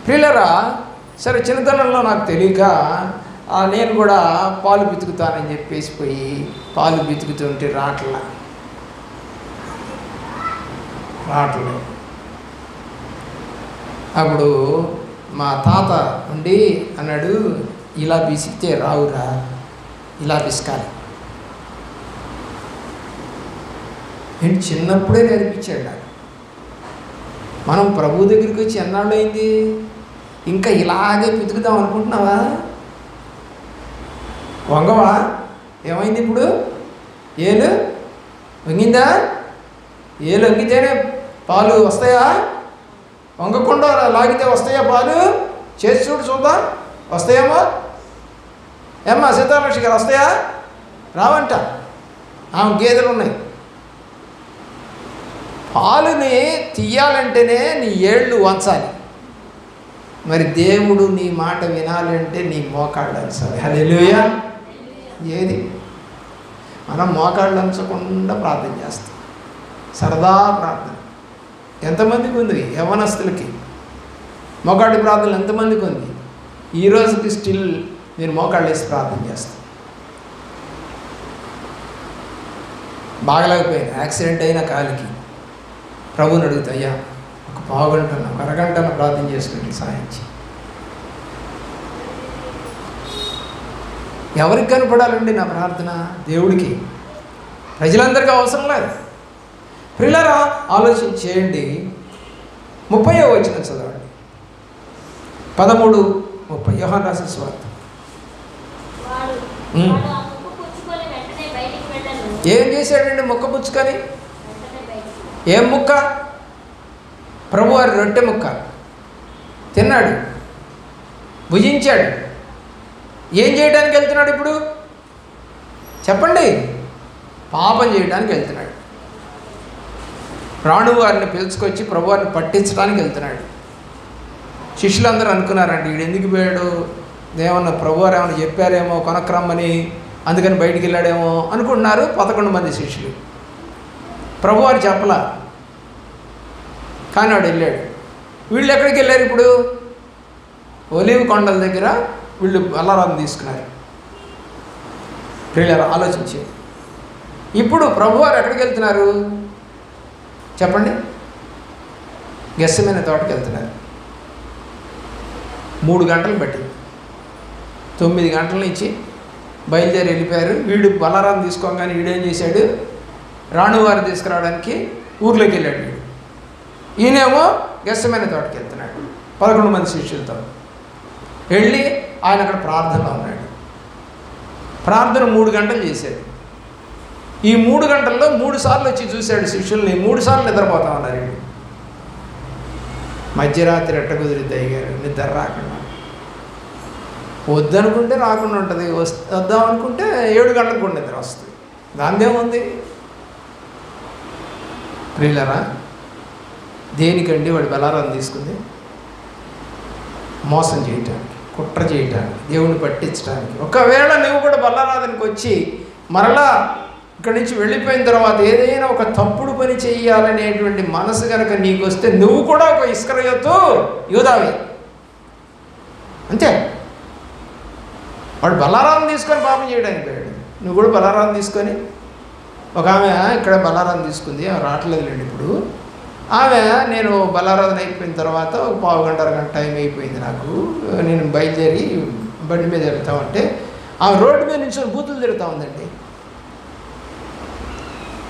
ప్రియులరా, సరే చిన్నతనంలో నాకు తెలియక నేను కూడా పాలు బితుకుతానని చెప్పేసి పోయి పాలు బితుకుతుంటే రాట్లే. అప్పుడు మా తాత ఉండి అన్నాడు, ఇలా బిసికితే రావురా, ఇలా బిసకాలి. నేను చిన్నప్పుడే నేర్పించాడు నాకు. మనం ప్రభు దగ్గరికి వచ్చి ఎన్నాళ్ళు అయింది? ఇంకా ఇలాగే పితుకుదాం అనుకుంటున్నావా? వంగవా? ఏమైంది ఇప్పుడు? ఏలు వంగిందా? ఏలు వంగితేనే పాలు వస్తాయా? వంగకుండా లాగితే వస్తాయా పాలు? చేసి చూద్దాం, వస్తాయేమో. ఏమ్మా సీతాలక్ష్మి గారు, వస్తాయా? రావంట. ఆమె గేదెలు ఉన్నాయి. పాలుని తీయాలంటేనే నీ ఏళ్ళు వంచాలి. మరి దేవుడు నీ మాట వినాలంటే నీ మోకాళ్ళు అంచాలి. హల్లెలూయా. ఏది మనం మోకాళ్ళు అంచకుండా ప్రార్థన చేస్తాం, సరదా ప్రార్థన. ఎంతమందికి ఉంది? యవ్వనస్తులకి మోకాళ్ళి ప్రార్థనలు ఎంతమందికి ఉంది? ఈ రోజుకి స్టిల్ నేను మోకాళ్ళు వేసి ప్రార్థన చేస్తాను. బాగలేకపోయినా, యాక్సిడెంట్ అయిన కాలికి ప్రభుని అడుగుతా, అయ్యా ఒక పావుగంటన, ఒక అరగంటన ప్రార్థన చేసుకుంటే సాయించి. ఎవరికి కనపడాలండి నా ప్రార్థన? దేవుడికి. ప్రజలందరికీ అవసరం లేదు. ప్రియులారా, ఆలోచన చేయండి. 30వ వచనం చదవండి. 13:30 యోహాను రాసిన సువార్త. ఏం చేశాడండి ముక్క పుచ్చుకొని? ఏం ముక్క? ప్రభువారి రొట్టె ముక్క తిన్నాడు, భుజించాడు. ఏం చేయడానికి వెళ్తున్నాడు ఇప్పుడు చెప్పండి? పాపం చేయడానికి వెళ్తున్నాడు. రాణువారిని పిలుచుకొచ్చి ప్రభువారిని పట్టించడానికి వెళ్తున్నాడు. శిష్యులందరూ అనుకున్నారండి, వీడు ఎందుకు పోయాడు, ఏమన్నా ప్రభువారు ఏమన్నా చెప్పారేమో కొనక్రమ్మని, అందుకని బయటికి వెళ్ళాడేమో అనుకుంటున్నారు 11 మంది శిష్యులు. ప్రభువారు చెప్పలా, కానీ వాడు వెళ్ళాడు. వీళ్ళు ఎక్కడికి వెళ్ళారు ఇప్పుడు? ఒలీవ్ కొండల దగ్గర వీళ్ళు బలారాధన తీసుకున్నారు. ప్రియులారా, ఆలోచించి ఇప్పుడు ప్రభువారు ఎక్కడికి వెళ్తున్నారు చెప్పండి? గెస్సమైన తోటకి వెళ్తున్నారు. 3 గంటలు పట్టింది. 9 గంటల నుంచి బయలుదేరి వెళ్ళిపోయారు. వీడు బలారాధన తీసుకోగానే వీడేం చేశాడు? రాణువారు తీసుకురావడానికి ఊర్లోకి వెళ్ళాడు వీడు. ఈయనేమో గెస్సమైన తోటకి వెళ్తున్నాడు. 11 మంది శిష్యులతో వెళ్ళి ఆయన అక్కడ ప్రార్థనలో ఉన్నాడు. ప్రార్థన 3 గంటలు చేశాడు. ఈ 3 గంటల్లో 3 సార్లు వచ్చి చూశాడు శిష్యుల్ని. 3 సార్లు నిద్రపోతా ఉన్నారు. మధ్యరాత్రి ఎట్ట కుదిరిద్ది అయ్యారు నిద్ర రాకుండా. వద్దనుకుంటే రాకుండా ఉంటుంది, వద్దాం అనుకుంటే 7 గంటలకు కూడా నిద్ర వస్తుంది. దానిదేముంది? ప్రియులారా, దేనికండి వాడు బలారాన్ని తీసుకుంది? మోసం చేయటానికి, కుట్ర చేయటానికి, దేవుని పట్టించడానికి. ఒకవేళ నువ్వు కూడా బలారాధనకి వచ్చి మరలా ఇక్కడి నుంచి వెళ్ళిపోయిన తర్వాత ఏదైనా ఒక తప్పుడు పని చేయాలనేటువంటి మనసు కనుక నీకు వస్తే నువ్వు కూడా ఒక ఇస్కరియోతు యూదావే. అంతే. వాడు బలారాన్ని తీసుకొని పాపం చేయడానికి పోయాడు. నువ్వు కూడా బలారాన్ని తీసుకొని, ఒక ఆమె ఇక్కడ బలారాన్ని తీసుకుంది, ఆమె రావట్లేదులేండి ఇప్పుడు. ఆమె నేను బలారాధన అయిపోయిన తర్వాత ఒక పావు గంట అరగంట టైం అయిపోయింది నాకు, నేను బయలుదేరి బండి మీద తిరుగుతామంటే ఆమె రోడ్డు మీద నుంచి బూతులు తిరుగుతూ ఉందండి.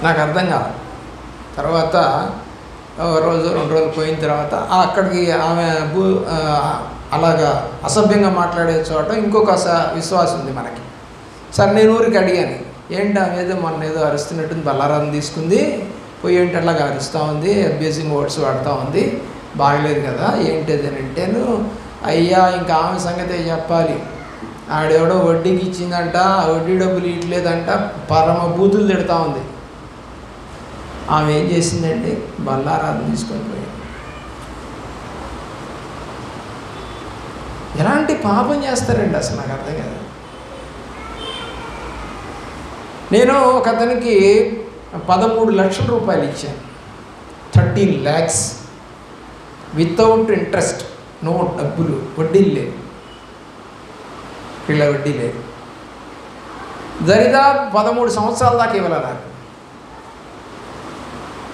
నాకు అర్థం కాదు. తర్వాత రోజు 2 రోజులు పోయిన తర్వాత అక్కడికి ఆమె అలాగా అసభ్యంగా మాట్లాడే చోట ఇంకొక విశ్వాసం ఉంది మనకి. సరే నేను ఊరికి అడిగాను, ఏంటి ఆమె ఏదో మొన్న ఏదో అరుస్తున్నట్టుంది, బల్లారాన్ని తీసుకుంది, పోయి ఏంటి అట్లాగా అరుస్తూ ఉంది, అబ్యూజింగ్ వర్డ్స్ వాడుతూ ఉంది, బాగలేదు కదా ఏంటిది అని అంటేను, అయ్యా ఇంకా ఆమె సంగతే చెప్పాలి, ఆడెవడో వడ్డీకి ఇచ్చిందంట, వడ్డీ డబ్బులు ఇవ్వట్లేదంట, పరమ బూతులు తిడుతూ ఉంది. ఆమె ఏం చేసిందండి? బల్లారాన్ని తీసుకొని పోయింది. ఎలాంటి పాపం చేస్తారండి అసలు నాకు అర్థం కాదు. నేను ఒక అతనికి 13 లక్షల రూపాయలు ఇచ్చాను, 13 lakhs వితౌట్ ఇంట్రెస్ట్, నో డబ్బులు, వడ్డీలు లేవు, పిల్ల వడ్డీ లేదు. దరిదాపు 13 సంవత్సరాల దాకా ఇవ్వాలి నాకు.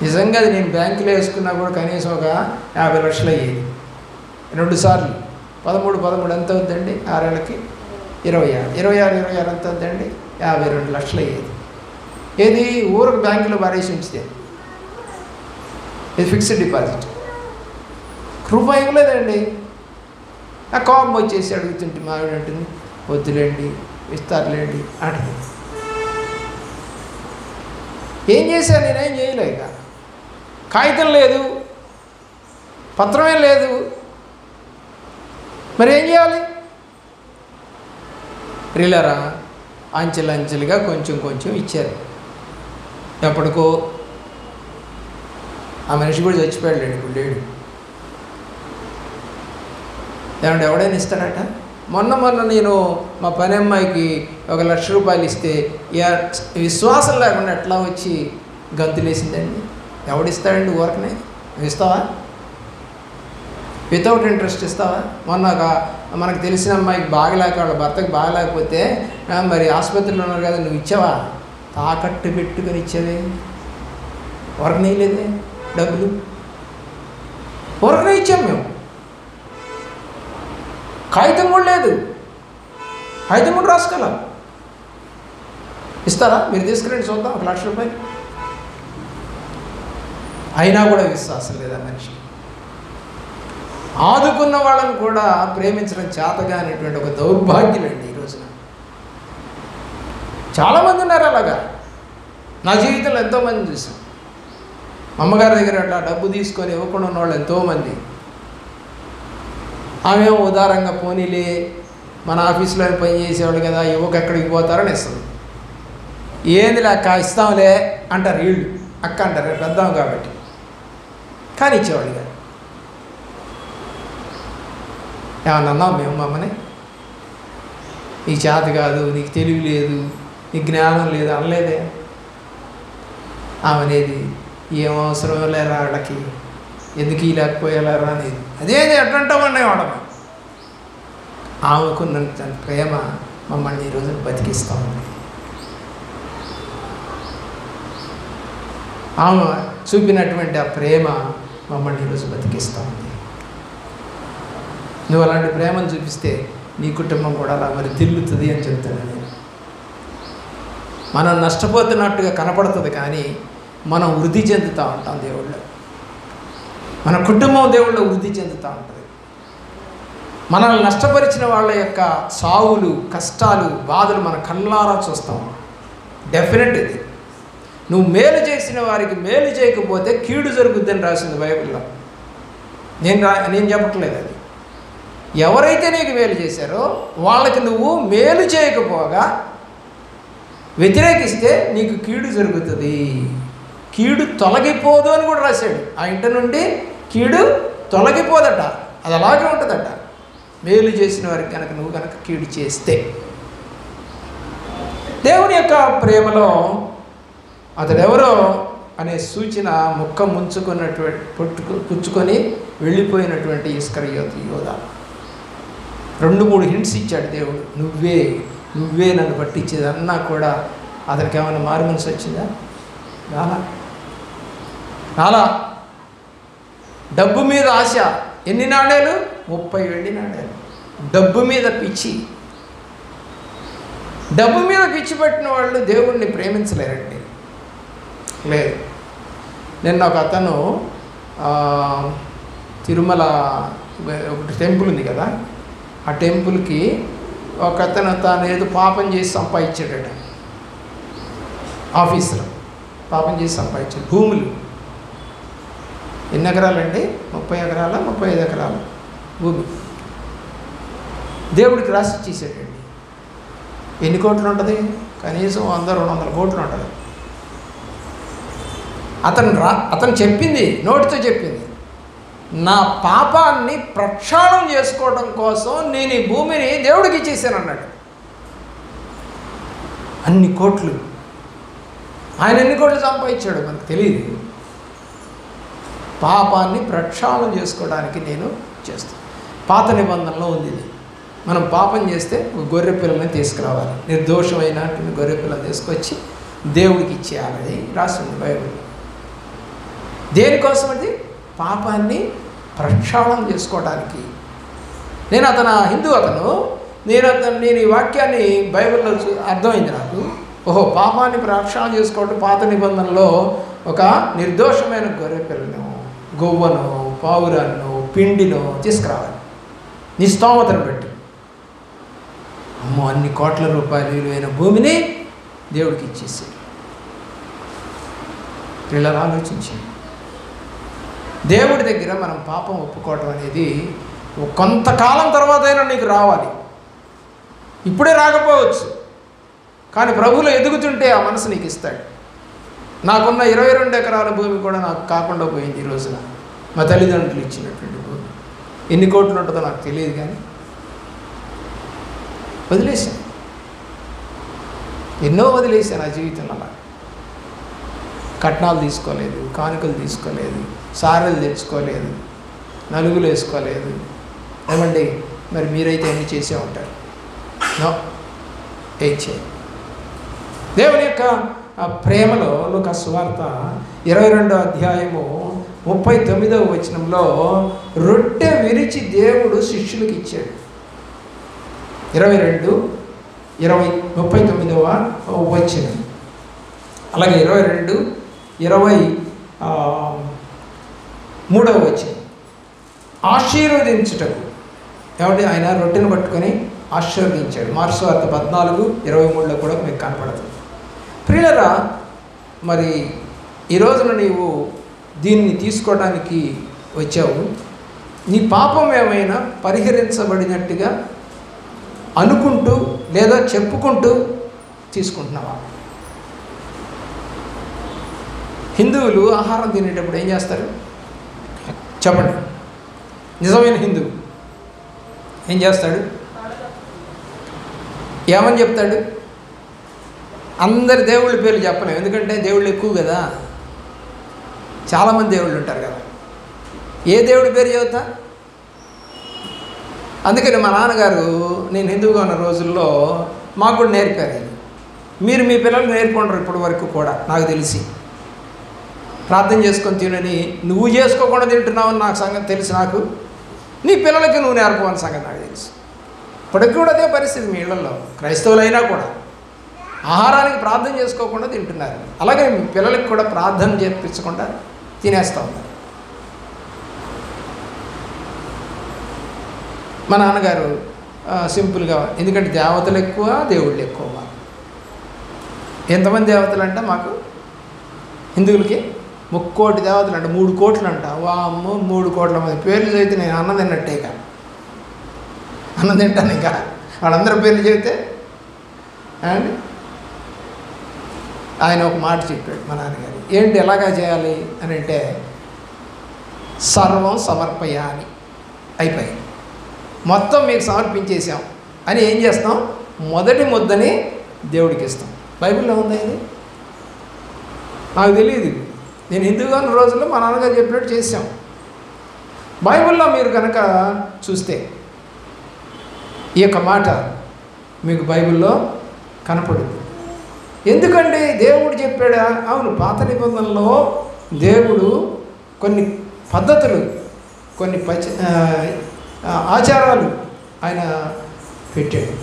నిజంగా అది నేను బ్యాంకులో వేసుకున్నా కూడా కనీసం ఒక 50 లక్షలు అయ్యేది. 2 సార్లు 13 ఎంత అవుతుందండి? 6 ఏళ్ళకి 26 ఎంత అవుతుందండి? 52 లక్షలు అయ్యేది. ఏది ఊరికి బ్యాంకులో పారేసి ఉంచితే, ఇది ఫిక్స్డ్ డిపాజిట్. రూపాయి ఇవ్వలేదండి. ఆ కోపం వచ్చేసి అడుగుతుంటే మావిడ అంటుంది, వద్దులేండి ఇస్తారులేండి అంటుంది. ఏం చేశాను? నేనేం చేయలేక, కాగితం లేదు, పత్రమే లేదు, మరి ఏం చేయాలి? ప్రియులారా, అంచెలంచెలుగా కొంచెం కొంచెం ఇచ్చారు. ఎప్పటికో ఆ మనిషి కూడా చచ్చిపోయాడు, ఇప్పుడు లేడు. ఏమంటే ఎవడైనా ఇస్తాడట? మొన్న నేను మా పని అమ్మాయికి 1 లక్ష రూపాయలు ఇస్తే విశ్వాసం లేకుండా ఎట్లా వచ్చి గంతులేసిందండి. ఎవడిస్తాడండి ఊరకనే? ఇస్తావా? వితౌట్ ఇంట్రెస్ట్ ఇస్తావా? మొన్న మనకు తెలిసిన అమ్మాయికి బాగలేక, వాళ్ళ భర్తకి బాగలేకపోతే మరి ఆసుపత్రిలో ఉన్నారు కదా, నువ్వు ఇచ్చావా? తాకట్టు పెట్టుకొని ఇచ్చావే, ఊరకనే లేదే డబ్బులు, ఊరకనే ఇచ్చాం మేము. కాగితం కూడా లేదు, కాగితం కూడా రాసుకోలే. ఇస్తారా? మీరు తీసుకురండి చూద్దాం 1 లక్ష రూపాయలు. అయినా కూడా విశ్వాసం లేదా మనిషి. ఆదుకున్న వాళ్ళని కూడా ప్రేమించడం చేతగా అనేటువంటి ఒక దౌర్భాగ్యులండి ఈ రోజున. చాలామంది ఉన్నారు అలాగా. నా జీవితంలో ఎంతోమంది చూసాం. అమ్మగారి దగ్గర అట్లా డబ్బు తీసుకొని ఇవ్వకుండా ఉన్న వాళ్ళు ఎంతోమంది. ఆమె ఉదారంగా పోనీలే, మన ఆఫీస్లో పని చేసేవాళ్ళు కదా, యువకు ఎక్కడికి పోతారని ఇస్తుంది. ఏంది అక్క ఇస్తాంలే అంటారు వీళ్ళు, అక్క అంటారు పెద్దాం కాబట్టి, కానీ ఇచ్చేవాళ్ళు కాదు. ఏమన్నా అన్నాం మేము మమ్మని? నీకు చేత కాదు, నీకు తెలివి లేదు, నీకు జ్ఞానం లేదు అనలేదే. ఆమె అనేది ఏం అవసరం లేరా వాళ్ళకి, ఎందుకు లేకపోయేలారా అనేది. అదేది ఎట్లంటామన్నా వాడము. ఆమెకున్నంత ప్రేమ మమ్మల్ని ఈరోజు బతికిస్తూ ఉంది. ఆమె చూపినటువంటి ఆ ప్రేమ మమ్మల్ని ఈరోజు బతికిస్తూ ఉంది. నువ్వు అలాంటి ప్రేమను చూపిస్తే నీ కుటుంబం కూడా అలా మరి తిరుగుతుంది అని చెప్తాను నేను. మనం నష్టపోతున్నట్టుగా కనపడుతుంది, కానీ మనం వృద్ధి చెందుతూ ఉంటాం దేవుళ్ళు. మన కుటుంబం దేవుళ్ళు వృద్ధి చెందుతూ ఉంటుంది. మనల్ని నష్టపరిచిన వాళ్ళ యొక్క సావులు, కష్టాలు, బాధలు మన కళ్ళారా చూస్తాం. డెఫినెట్ ఇది. నువ్వు మేలు చేసిన వారికి మేలు చేయకపోతే కీడు జరుగుద్దని రాసింది బైబిల్లో. నేను చెప్పట్లేదు అది. ఎవరైతే నీకు మేలు చేశారో వాళ్ళకి నువ్వు మేలు చేయకపోగా వ్యతిరేకిస్తే నీకు కీడు జరుగుతుంది. కీడు తొలగిపోదు అని కూడా రాశాడు. ఆ ఇంటి నుండి కీడు తొలగిపోదట, అది అలాగే ఉంటుందట. మేలు చేసిన వారికి కనుక నువ్వు కనుక కీడు చేస్తే. దేవుని యొక్క ప్రేమలో అతడెవరో అనే సూచన ముక్క ముంచుకున్నటువంటి పుచ్చుకొని వెళ్ళిపోయినటువంటి ఇస్కరియోతు యోధ 2-3 హింట్స్ ఇచ్చాడు దేవుడు. నువ్వే నన్ను పట్టించేది అన్నా కూడా అతనికి ఏమైనా మారు మనసు వచ్చిందా? రాలా. డబ్బు మీద ఆశ. ఎన్ని నాణేలు? 30 వెండి నాణేలు. డబ్బు మీద పిచ్చి. డబ్బు మీద పిచ్చి పట్టిన వాళ్ళు దేవుణ్ణి ప్రేమించలేరండి. లేదు. నిన్న ఒక అతను తిరుమల ఒకటి టెంపుల్ ఉంది కదా, ఆ టెంపుల్కి ఒక అతను తాను ఏదో పాపం చేసి సంపాదించాడట. ఆఫీసర్ పాపం చేసి సంపాదించాడు. భూములు ఎన్ని ఎకరాలండి? 30 ఎకరాల 35 ఎకరాలు భూమి దేవుడికి రాసి ఇచ్చేసాడండి. ఎన్ని కోట్లు ఉంటుంది? కనీసం 100-200 కోట్లు ఉంటుంది. అతను చెప్పింది, నోటితో చెప్పింది, నా పాపాన్ని ప్రక్షాళన చేసుకోవడం కోసం నేను ఈ భూమిని దేవుడికి ఇచ్చేసాను అన్నాడు. అన్ని కోట్లు. ఆయన ఎన్ని కోట్లు సంపాదించాడు మనకు తెలియదు. పాపాన్ని ప్రక్షాళన చేసుకోవడానికి నేను చేస్తాను. పాత నిబంధనలో ఉంది ఇది. మనం పాపం చేస్తే గొర్రె పిల్లల్ని తీసుకురావాలి. నిర్దోషమైనటువంటి గొర్రె పిల్లల్ని తీసుకొచ్చి దేవుడికి ఇచ్చేయాలని రాసింది బైబిల్లో. దేనికోసం? అది పాపాన్ని ప్రక్షాళన చేసుకోవడానికి. హిందూ అతను నేను ఈ వాక్యాన్ని బైబిల్లో అర్థమైంది నాకు. ఓహో, పాపాన్ని ప్రక్షాళన చేసుకోవడం పాత నిబంధనలో ఒక నిర్దోషమైన గొర్రె పిల్లను, గొవ్వను, పావురాన్ని, పిండిను తీసుకురావాలి నీ స్తోమతను బట్టి. అమ్మో, అన్ని కోట్ల రూపాయలు విలువైన భూమిని దేవుడికి ఇచ్చేసి పిల్లలు ఆలోచించండి. దేవుడి దగ్గర మనం పాపం ఒప్పుకోవటం అనేది కొంతకాలం తర్వాత అయినా నీకు రావాలి. ఇప్పుడే రాకపోవచ్చు, కానీ ప్రభువులో ఎదుగుతుంటే ఆ మనసు నీకు ఇస్తాడు. నాకున్న 22 ఎకరాల భూమి కూడా నాకు కాకుండా పోయింది ఈ రోజున. మా తల్లిదండ్రులు ఇచ్చినటువంటి భూమి. ఎన్ని కోట్లు ఉంటుందో నాకు తెలియదు, కానీ వదిలేశాను. ఎన్నో వదిలేశాను ఆ జీవితంలో. అలా కట్నాలు తీసుకోలేదు, కానుకలు తీసుకోలేదు, సారెలు తెచ్చుకోలేదు, నలుగులు వేసుకోలేదు. ఏమండి, మరి మీరైతే ఎన్ని చేసే ఉంటారు? నో, ఏం చేయాలి? దేవుని యొక్క ప్రేమలో లూకా సువార్త 22వ అధ్యాయము 39వ వచనంలో రొట్టె విరిచి దేవుడు శిష్యులకు ఇచ్చాడు. 22:39వ వచనం. అలాగే 22:23వ వచనం. ఆశీర్వదించుటకు ఏమంటే ఆయన రొట్టెను పట్టుకొని ఆశీర్వదించాడు. మార్కు సువార్త 14:23లో కూడా మీకు కనపడుతుంది. ప్రియులరా, మరి ఈ రోజున నీవు దీన్ని తీసుకోవడానికి వచ్చావు. నీ పాపం ఏమైనా పరిహరించబడినట్టుగా అనుకుంటూ లేదా చెప్పుకుంటూ తీసుకుంటున్నావా? హిందువులు ఆహారం తినేటప్పుడు ఏం చేస్తారు చెప్పండి? నిజమైన హిందువు ఏం చేస్తాడు? ఏమని చెప్తాడు? అందరి దేవుళ్ళ పేర్లు చెప్పలేము, ఎందుకంటే దేవుళ్ళు ఎక్కువ కదా, చాలామంది దేవుళ్ళు ఉంటారు కదా. ఏ దేవుడి పేరు చెబుతా? అందుకని మా నాన్నగారు నేను హిందువుగా ఉన్న రోజుల్లో మాకు కూడా నేర్పారు. మీరు మీ పిల్లలు నేర్పుకుంటారు ఇప్పటి వరకు కూడా నాకు తెలిసి. ప్రార్థన చేసుకొని తినని నువ్వు చేసుకోకుండా తింటున్నావని నాకు సంగతి తెలుసు. నాకు నీ పిల్లలకి నువ్వు నేర్పవని సంగతి నాకు తెలుసు. ఇప్పటికి కూడా అదే పరిస్థితి మీ ఇళ్లలో. క్రైస్తవులైనా కూడా ఆహారానికి ప్రార్థన చేసుకోకుండా తింటున్నారు. అలాగే మీ పిల్లలకి కూడా ప్రార్థన చేయించకుండా తినేస్తూ ఉన్నారు. మా నాన్నగారు సింపుల్గా, ఎందుకంటే దేవతలు ఎక్కువ దేవుళ్ళు ఎక్కువ. ఎంతమంది దేవతలు అంట మాకు హిందువులకి? 3 కోటి దేవతలు అంట, 3 కోట్లు అంట. వామ్మో, 3 కోట్ల మంది పేర్లు చదివితే నేను అన్నం తిన్నట్టే. ఇక అన్నం తింటాను ఇంకా వాళ్ళందరూ పేర్లు చెబితే. అండ్ ఆయన ఒక మాట చెప్పాడు మా నాన్నగారు, ఏంటి ఎలాగా చేయాలి అని అంటే, సర్వం సమర్పయామి, అయిపోయి మొత్తం మీకు సమర్పించేసాం అని ఏం చేస్తాం, మొదటి ముద్దని దేవుడికి ఇస్తాం. బైబిల్లో ఉందా ఇది? నాకు తెలియదు. నేను హిందూగా ఉన్న రోజుల్లో మా నాన్నగారు చెప్పినట్టు చేసాం. బైబిల్లో మీరు కనుక చూస్తే ఈ యొక్క మాట మీకు బైబిల్లో కనపడుతుంది. ఎందుకండి దేవుడు చెప్పాడా? అవును, పాత నిబంధనలో దేవుడు కొన్ని పద్ధతులు, కొన్ని ఆచారాలు ఆయన పెట్టాడు.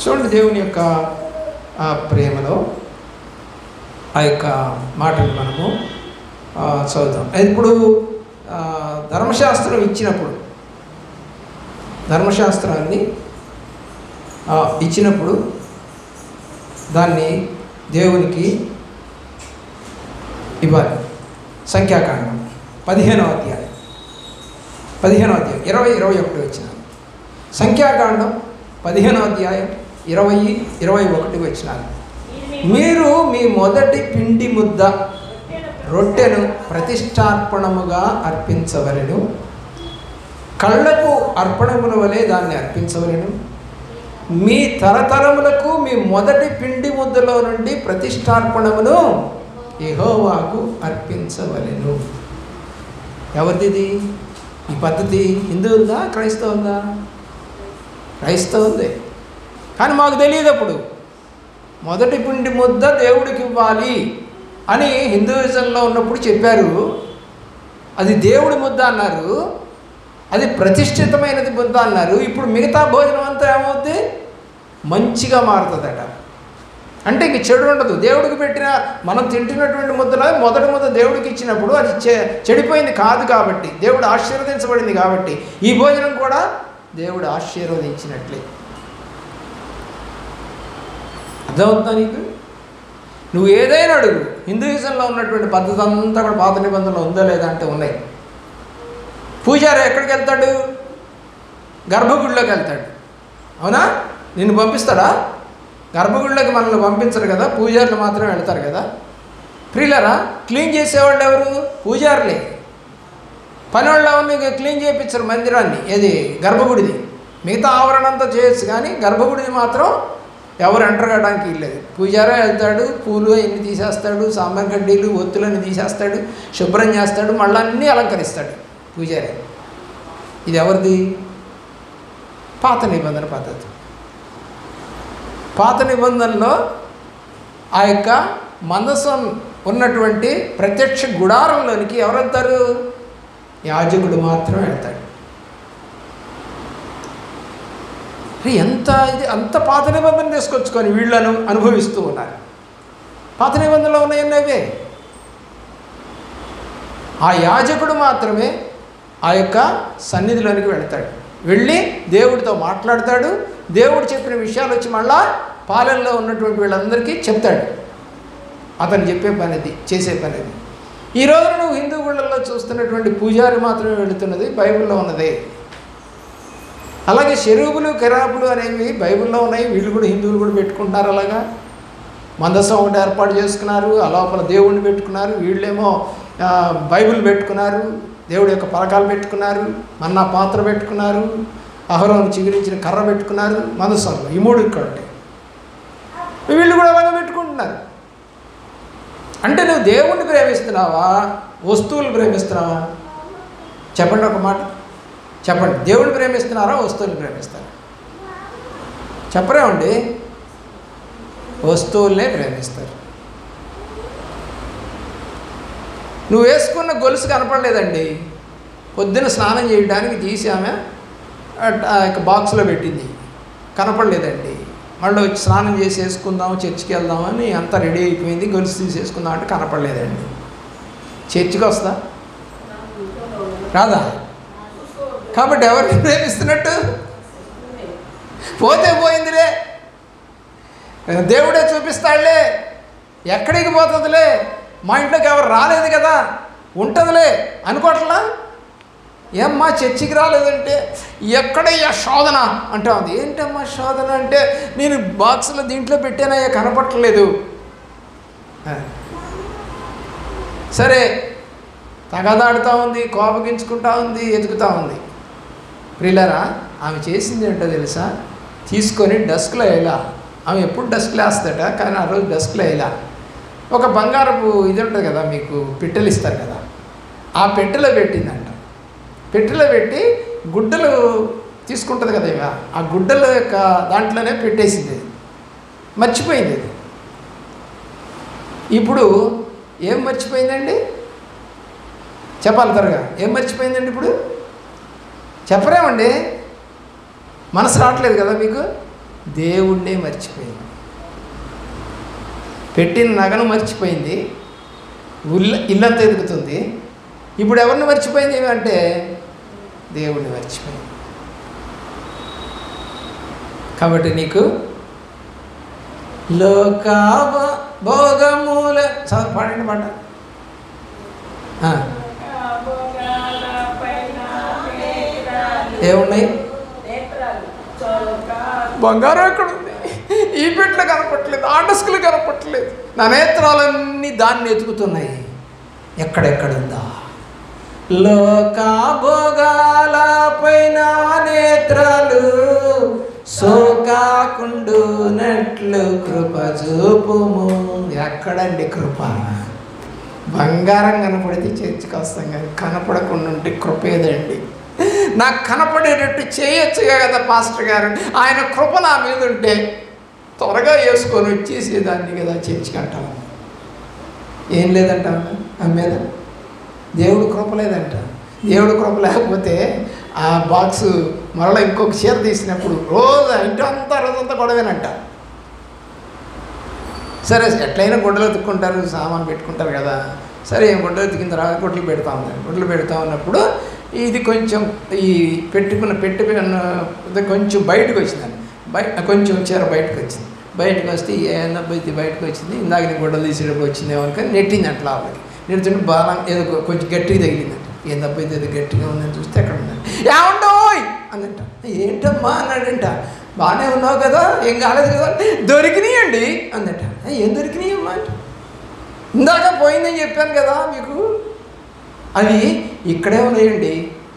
చూడండి, దేవుని యొక్క ప్రేమలో ఆ యొక్క మాటలు మనము చదువుతాం. ఇప్పుడు ధర్మశాస్త్రం ఇచ్చినప్పుడు, ధర్మశాస్త్రాన్ని ఇచ్చినప్పుడు దాన్ని దేవునికి ఇవ్వాలి. సంఖ్యాకాండం 15వ అధ్యాయం 20-21 వచ్చిన. సంఖ్యాకాండం 15వ అధ్యాయం 20-21 వచ్చినారు. మీరు మీ మొదటి పిండి ముద్ద రొట్టెను ప్రతిష్టార్పణముగా అర్పించవలెను, కళ్ళకు అర్పణముల వలె దాన్ని అర్పించవలెను. మీ తరతరములకు మీ మొదటి పిండి ముద్దలో నుండి ప్రతిష్టార్పణమును యెహోవాకు అర్పించవలెను. ఎవరిది ఈ పద్ధతి? హిందువుందా, క్రైస్తవుందా? క్రైస్తవుంది. కానీ మాకు తెలియదు. అప్పుడు మొదటి పిండి ముద్ద దేవుడికి ఇవ్వాలి అని హిందూయిజంలో ఉన్నప్పుడు చెప్పారు. అది దేవుడి ముద్ద అన్నారు, అది ప్రతిష్ఠితమైనది ముద్ద అన్నారు. ఇప్పుడు మిగతా భోజనం అంతా ఏమవుద్ది? మంచిగా మారుతుందట. అంటే ఇంక చెడు ఉండదు. దేవుడికి పెట్టిన, మనం తింటున్నటువంటి ముద్దలో మొదటి ముద్ద దేవుడికి ఇచ్చినప్పుడు అది చెడిపోయింది కాదు కాబట్టి, దేవుడు ఆశీర్వదించబడింది కాబట్టి ఈ భోజనం కూడా దేవుడు ఆశీర్వదించినట్లే. అర్థమవుతుందా నీకు? నువ్వు ఏదైనా అడుగు, హిందూయిజంలో ఉన్నటువంటి పద్ధతి అంతా కూడా పాత నిబంధనలు ఉందా లేదా అంటే ఉన్నాయి. పూజారి ఎక్కడికి వెళ్తాడు? గర్భగుడిలోకి వెళ్తాడు. అవునా? నిన్ను పంపిస్తాడా? గర్భగుడిలోకి మనల్ని పంపించరు కదా, పూజారులు మాత్రమే వెళ్తారు కదా. ప్రియులరా, క్లీన్ చేసేవాళ్ళు ఎవరు? పూజారులే. పనివాళ్ళు ఎవరిని క్లీన్ చేయించరు మందిరాన్ని, ఏది గర్భగుడిది. మిగతా ఆవరణ అంతా చేయొచ్చు, కానీ గర్భగుడిని మాత్రం ఎవరు ఎంటర్ కావడానికి ఇల్లేదు. పూజారే వెళ్తాడు, పూలు అన్ని తీసేస్తాడు, సాంబార్ గడ్డీలు ఒత్తులన్నీ తీసేస్తాడు, శుభ్రం చేస్తాడు, మళ్ళీ అన్నీ అలంకరిస్తాడు పూజారి. ఇది ఎవరిది? పాత నిబంధన పద్ధతి. పాత నిబంధనలో ఆ యొక్క మందసం ఉన్నటువంటి ప్రత్యక్ష గుడారంలోనికి ఎవరు వెళ్తారు? యాజకుడు మాత్రమే వెళ్తాడు. ఎంత ఇది, అంత పాత నిబంధన తీసుకొచ్చుకొని వీళ్ళను అనుభవిస్తూ ఉన్నారు. పాత నిబంధనలో ఉన్నాయన్నీ అవే. ఆ యాజకుడు మాత్రమే ఆ యొక్క సన్నిధిలోనికి వెళ్తాడు, వెళ్ళి దేవుడితో మాట్లాడతాడు. దేవుడు చెప్పిన విషయాలు వచ్చి మళ్ళా పాలనలో ఉన్నటువంటి వీళ్ళందరికీ చెప్తాడు. అతను చెప్పే పనిది, చేసే పనిది. ఈరోజు నువ్వు హిందూ గుళ్ళల్లో చూస్తున్నటువంటి పూజారి మాత్రమే వెళుతున్నది బైబిల్లో ఉన్నది. అలాగే షెరూబులు కెరాబులు అనేవి బైబిల్లో ఉన్నాయి. వీళ్ళు కూడా హిందువులు కూడా పెట్టుకుంటున్నారు. అలాగా మందసం ఒకటి ఏర్పాటు చేసుకున్నారు, ఆ లోపల దేవుడిని పెట్టుకున్నారు. వీళ్ళేమో బైబిల్ పెట్టుకున్నారు, దేవుడి యొక్క పలకాలు పెట్టుకున్నారు, మన్నా పాత్ర పెట్టుకున్నారు, అహరోను చిగురించిన కర్ర పెట్టుకున్నారు మందసంలో. ఈ 3 ఇక్కడ ఉంటాయి. వీళ్ళు కూడా అలాగే పెట్టుకుంటున్నారు. అంటే నువ్వు దేవుణ్ణి ప్రేమిస్తున్నావా, వస్తువులు ప్రేమిస్తున్నావా? చెప్పండి, ఒక మాట చెప్పండి. దేవుడిని ప్రేమిస్తున్నారా, వస్తువులు ప్రేమిస్తారా? చెప్పరేమండి? వస్తువులనే ప్రేమిస్తారు. నువ్వు వేసుకున్న గొలుసు కనపడలేదండి, పొద్దున్న స్నానం చేయడానికి తీసి ఆమె బాక్స్లో పెట్టింది, కనపడలేదండి. మళ్ళీ వచ్చి స్నానం చేసి వేసుకుందాము, చర్చికి వెళ్దామని అంతా రెడీ అయిపోయింది, గొలుసు తీసేసుకుందాం అంటే కనపడలేదండి. చర్చికి వస్తా రాదా? కాబట్టి ఎవరిని ప్రేమిస్తున్నట్టు? పోతే పోయిందిలే, దేవుడే చూపిస్తాడులే, ఎక్కడికి పోతుందిలే, మా ఇంట్లోకి ఎవరు రాలేదు కదా, ఉంటుందిలే అనుకోవట్లా. ఏమ్మా చర్చికి రాలేదంటే ఎక్కడయ్యా శోధన అంటా ఉంది. ఏంటమ్మా శోధన అంటే నేను బాక్సులో దీంట్లో పెట్టానయ్యా కనపట్టలేదు. సరే తగదాడుతూ ఉంది, కోపగించుకుంటా ఉంది, ఎదుగుతూ ఉంది. ప్రియులారా, ఆమె చేసింది ఏంటో తెలుసా? తీసుకొని డస్క్లో వేయాల. ఆమె ఎప్పుడు డస్క్లో వేస్తాట, కానీ ఆ రోజు డస్క్లో వేయాల. ఒక బంగారపు ఇది ఉంటుంది కదా, మీకు పెట్టెలు ఇస్తారు కదా, ఆ పెట్టెలో పెట్టిందంట. పెట్టెలో పెట్టి గుడ్డలు తీసుకుంటుంది కదా ఇక, ఆ గుడ్డల యొక్క దాంట్లోనే పెట్టేసింది. మర్చిపోయింది అది. ఇప్పుడు ఏం మర్చిపోయిందండి? చెప్పాలి త్వరగా. ఏం మర్చిపోయిందండి? ఇప్పుడు చెప్పరేమండి, మనసు రావట్లేదు కదా మీకు. దేవుణ్ణే మర్చిపోయింది, పెట్టిన నగను మర్చిపోయింది, ఇల్లంతా ఎదుగుతుంది. ఇప్పుడు ఎవరిని మర్చిపోయింది అంటే దేవుణ్ణి మర్చిపోయింది. కాబట్టి నీకు లోక భోగముల పాడండి మాట ఏమున్నాయి? బంగారం ఎక్కడ ఉంది? ఈ పెట్లు కనపట్లేదు, ఆ డస్కులు కనపట్లేదు. నా నేత్రాలన్నీ దాన్ని ఎతుకుతున్నాయి, ఎక్కడెక్కడుందా? లోకాభోగాల పైన నేత్రాలు సోకాకుండునట్లు కృప చూపుము. ఎక్కడండి కృప? బంగారం కనపడితే చర్చికి వస్తాం, కానీ కనపడకుండా ఉంటే కృప ఏదండి? నాకు కనపడేటట్టు చేయొచ్చుగా కదా పాస్టర్ గారు, ఆయన కృప నా మీద ఉంటే త్వరగా వేసుకొని వచ్చేసేదాన్ని కదా చర్చికి అంటాము. ఏం లేదంట ఆమె మీద, దేవుడు కృప లేదంట. దేవుడు కృప లేకపోతే ఆ బాక్సు మరలా ఇంకొక చీర తీసినప్పుడు ఇంటంతా రోజంతా గొడవేనంట. సరే ఎట్లయినా గుడ్డలు ఎత్తుక్కుంటారు, సామాను పెట్టుకుంటారు కదా. సరే గుడ్డలు ఎత్తుకిన తర్వాత గుడ్లు పెడతా ఉన్నాయి. గుడ్లు పెడతా ఉన్నప్పుడు ఇది కొంచెం ఈ పెట్టుకున్న కొంచెం బయటకు వచ్చిందండి. కొంచెం చీర బయటకు వచ్చింది. బయటకు వస్తే ఏందబ్బా ఇది బయటకు వచ్చింది, ఇందాక నేను గుడ్డలు తీసేటప్పుడు వచ్చిందేమో అనుకొని నెట్టింది అట్లా లోపలికి. నెడుతుంటే బాగా ఏదో కొంచెం గట్టిగా తగిలిందంట. ఏందబ్బా ఇది ఏదో గట్టిగా ఉందని చూస్తే ఎక్కడ ఉందండి. ఏమండోయ్ అందంట. ఏంటమ్మా అన్నాడంట. బాగానే ఉన్నావు కదా, ఏం కాలేదు కదా. దొరికినాయండి అందట. ఏం దొరికినాయమ్మా అంటే, ఇందాక పోయిందని చెప్పాను కదా మీకు, అవి ఇక్కడే ఉన్నాయండి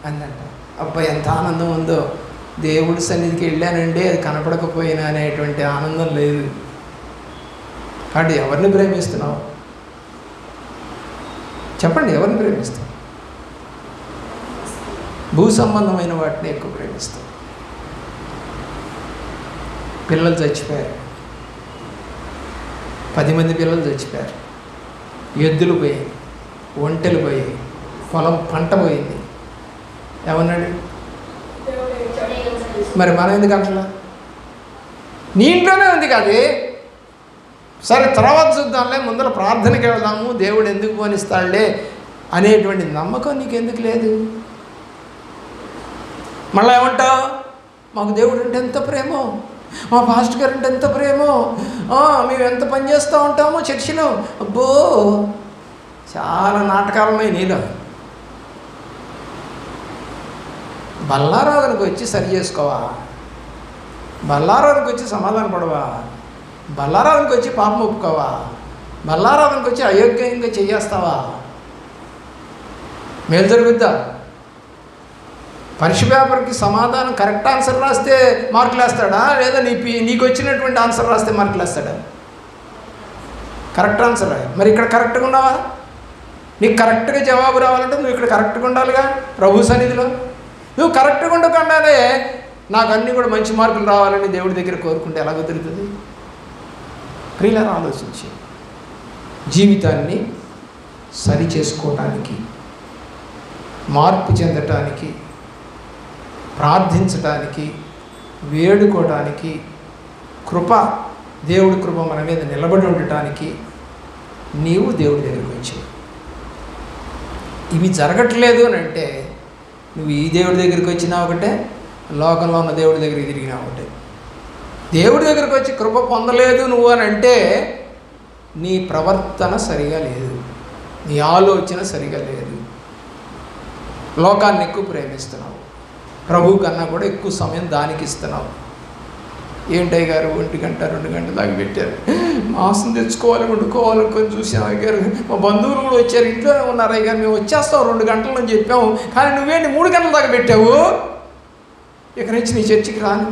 అందంట. అబ్బాయి ఎంత ఆనందం ఉందో. దేవుడి సన్నిధికి వెళ్ళానండి, అది కనపడకపోయినా అనేటువంటి ఆనందం లేదు. కాబట్టి ఎవరిని ప్రేమిస్తున్నావు చెప్పండి? ఎవరిని ప్రేమిస్తావు? భూ సంబంధమైన వాటిని ఎక్కువ ప్రేమిస్తాం. పిల్లలు చచ్చిపోయారు, 10 మంది పిల్లలు చచ్చిపోయారు, ఎద్దులు పోయాయి, ఒంటెలు పోయాయి, పొలం పంట పోయింది. ఏమన్నాడు మరి? మనం ఎందుకు అంటలా? నీ ఇంట్లోనే ఉంది కాదు. సరే తర్వాత చూద్దాంలే, ముందర ప్రార్థనకి వెళ్దాము, దేవుడు ఎందుకు పోనిస్తాడులే అనేటువంటి నమ్మకం నీకెందుకు లేదు? మళ్ళీ ఏమంటావు? మాకు దేవుడు అంటే ఎంత ప్రేమో, మా పాస్టర్ గారు అంటే ఎంత ప్రేమో, మేము ఎంత పని చేస్తూ ఉంటామో చర్చిలో. అబ్బో చాలా నాటకాలు ఉన్నాయి నీలో. బల్లారాధనకు వచ్చి సరి చేసుకోవా? బల్లారాధనకు వచ్చి సమాధాన పడవా? బల్లారాధనకు వచ్చి పాపం ఒప్పుకోవా? బల్లారాధనకు వచ్చి అయోగ్యంగా చెయ్యేస్తావా? మేలు జరుగుద్దా? పరీక్ష పేపర్కి సమాధానం కరెక్ట్ ఆన్సర్ రాస్తే మార్కులు వేస్తాడా, లేదా నీకు వచ్చినటువంటి ఆన్సర్ రాస్తే మార్కులు వేస్తాడా? కరెక్ట్ ఆన్సర్ రాయి. మరి ఇక్కడ కరెక్ట్గా ఉన్నావా? నీకు కరెక్ట్గా జవాబు రావాలంటే నువ్వు ఇక్కడ కరెక్ట్గా ఉండాలిగా ప్రభు సన్నిధిలో. నువ్వు కరెక్ట్గా ఉండకుండానే నాకు అన్నీ కూడా మంచి మార్కులు రావాలని దేవుడి దగ్గర కోరుకుంటే ఎలా కుదురుతుంది? ప్రియులారా, ఆలోచించి జీవితాన్ని సరి చేసుకోవటానికి, మార్పు చెందటానికి, ప్రార్థించటానికి, వేడుకోవటానికి, కృప దేవుడి కృప మన మీద నిలబడి ఉండటానికి నీవు దేవుడి దగ్గరికి వచ్చావు. ఇవి జరగట్లేదు అని అంటే నువ్వు ఈ దేవుడి దగ్గరికి వచ్చినా ఒకటే, లోకంలో ఉన్న దేవుడి దగ్గరికి తిరిగినా ఒకటే. దేవుడి దగ్గరికి వచ్చి కృప పొందలేదు నువ్వు అని అంటే నీ ప్రవర్తన సరిగా లేదు, నీ ఆలోచన సరిగా లేదు. లోకాన్ని ఎక్కువ ప్రేమిస్తున్నావు, ప్రభు కన్నా కూడా ఎక్కువ సమయం దానికి ఇస్తున్నావు. ఏంటయ్య గారు 1 గంట 2 గంటల దాకా పెట్టారు, మాంసం తెచ్చుకోవాలి వండుకోవాలనుకొని చూసాం అయ్య గారు, మా బంధువులు కూడా వచ్చారు, ఇంట్లోనే ఉన్నారు అయ్య గారు, మేము వచ్చేస్తాం 2 గంటలు అని చెప్పాము, కానీ నువ్వేంటి 3 గంటల దాకా పెట్టావు. ఇక నుంచి నీ చర్చికి రాను,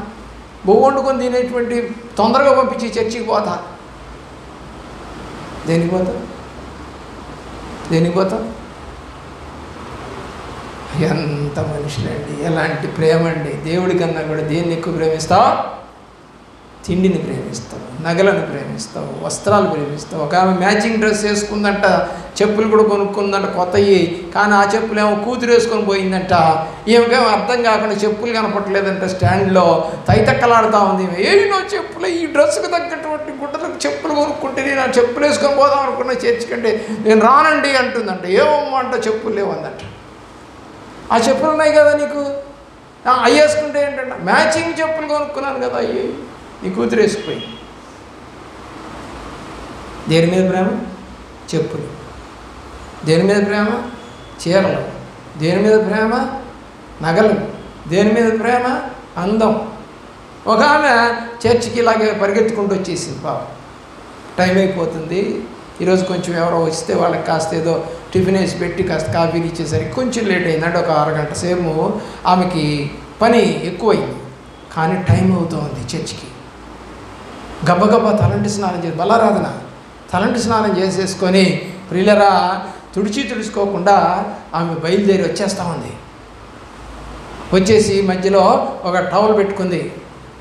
బొవ్వు వండుకొని తినేటువంటి తొందరగా పంపించి చర్చికి పోతా. దేనికి పోతా? ఎంత మనుషులండి, ఎలాంటి ప్రేమ అండి. దేవుడి కన్నా కూడా దేన్ని ఎక్కువ ప్రేమిస్తావు? తిండిని ప్రేమిస్తావు, నగలను ప్రేమిస్తావు, వస్త్రాలు ప్రేమిస్తావు. ఒక ఆమె మ్యాచింగ్ డ్రెస్ వేసుకుందంట, చెప్పులు కూడా కొనుక్కుందంట కొత్తవి, కానీ ఆ చెప్పులు ఏమో కూతురు వేసుకొని పోయిందంట. ఏమికేమో అర్థం కాకుండా చెప్పులు కనపట్టలేదంట, స్టాండ్లో తైతక్కలాడుతూ ఉంది. ఏమినో చెప్పులు, ఈ డ్రెస్సుకు తగ్గటువంటి గుడ్డలకు చెప్పులు కొనుక్కుంటే నేను ఆ చెప్పులు వేసుకొని పోదాం అనుకున్న చర్చి కంటే నేను రానండి అంటుందంట. ఏమమ్మా అంట, చెప్పులు లేవందంట. ఆ చెప్పులు ఉన్నాయి కదా నీకు, అవి వేసుకుంటే ఏంటంట, మ్యాచింగ్ చెప్పులు కొనుక్కున్నాను కదా, అయ్యి నీ కూతురు వేసుకుపోయి. దేని మీద ప్రేమ? చెప్పులు. దేని మీద ప్రేమ? చీరలు. దేని మీద ప్రేమ? నగలు. దేని మీద ప్రేమ? అందం. ఒక ఆమె చర్చికి ఇలాగే పరిగెత్తుకుంటూ వచ్చేసింది. పాపం టైం అయిపోతుంది, ఈరోజు కొంచెం ఎవరో వస్తే వాళ్ళకి కాస్త ఏదో టిఫిన్ వేసి పెట్టి కాస్త కాఫీలు ఇచ్చేసరికి కొంచెం లేట్ అయిందంటే ఒక 6 గంట సేపు ఆమెకి పని ఎక్కువైంది. కానీ టైం అవుతుంది చర్చికి. గబగబా తలంటి స్నానం చేసి, బలారాధన తలంటి స్నానం చేసేసుకొని ప్రియులరా తుడుచుకోకుండా ఆమె బయలుదేరి వచ్చేస్తూ ఉంది. వచ్చేసి మధ్యలో ఒక టవల్ పెట్టుకుంది,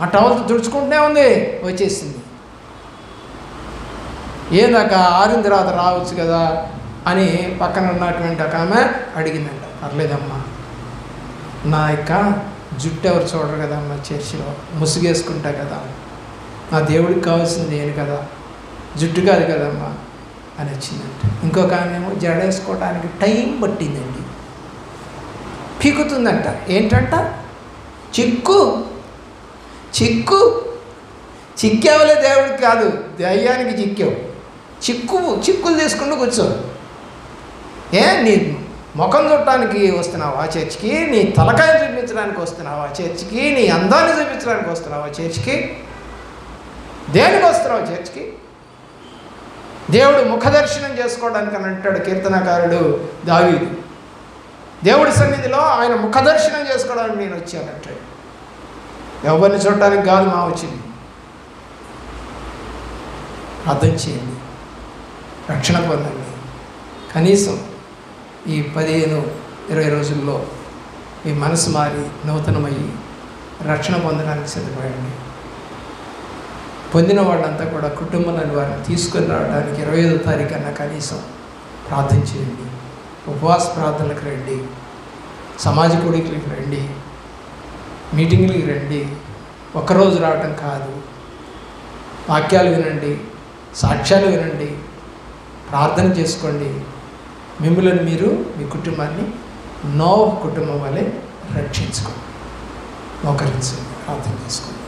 ఆ టవల్తో తుడుచుకుంటూనే ఉంది, వచ్చేసింది. ఏందాక ఆరిన తర్వాత రావచ్చు కదా అని పక్కన ఉన్నటువంటి ఒక ఆమె అడిగిందంట. పర్లేదమ్మా, నా యొక్క జుట్టు ఎవరు చూడరు కదమ్మా, చర్చిలో ముసుగేసుకుంటా కదా, నా దేవుడికి కావాల్సింది ఏం కదా, జుట్టు కాదు కదమ్మా అని వచ్చిందంట. ఇంకొక ఆమె ఏమో జడేసుకోవడానికి టైం పట్టిందండి, పీకుతుందంట. ఏంటంట? చిక్కేవలే దేవుడికి కాదు, దయ్యానికి చిక్కావు. చిక్కులు తీసుకుంటూ కూర్చో. నీ ముఖం చూడటానికి వస్తున్నావా చర్చికి? నీ తలకాయలు చూపించడానికి వస్తున్నావా చర్చికి? నీ అందాన్ని చూపించడానికి వస్తున్నావా చర్చికి? దేనికి వస్తున్నావు చర్చికి? దేవుడు ముఖదర్శనం చేసుకోవడానికి అని అంటాడు కీర్తనకారుడు దావీదు. దేవుడి సన్నిధిలో ఆయన ముఖదర్శనం చేసుకోవడానికి నేను వచ్చానంటాడు. ఎవరిని చూడటానికి కాదు మా వచ్చింది. అర్థం చేయండి, రక్షణ పొందండి. కనీసం ఈ 15-20 రోజుల్లో మీ మనసు మారి నూతనమయ్యి రక్షణ పొందడానికి సిద్ధపడండి. పొందిన వాళ్ళంతా కూడా కుటుంబంలోని వారిని తీసుకొని రావడానికి 25వ తారీఖు అన్న కనీసం ప్రార్థన చేయండి. ఉపవాస ప్రార్థనలకు రండి, సమాజ కూడికలకు రండి, మీటింగ్లకి రండి. ఒక్కరోజు రావటం కాదు, వాక్యాలు వినండి, సాక్ష్యాలు వినండి, ప్రార్థన చేసుకోండి. మిమ్మల్ని మీరు మీ కుటుంబాన్ని నోవహు కుటుంబం వలె రక్షించుకోండి. మోకరించండి, ప్రార్థన చేసుకోండి.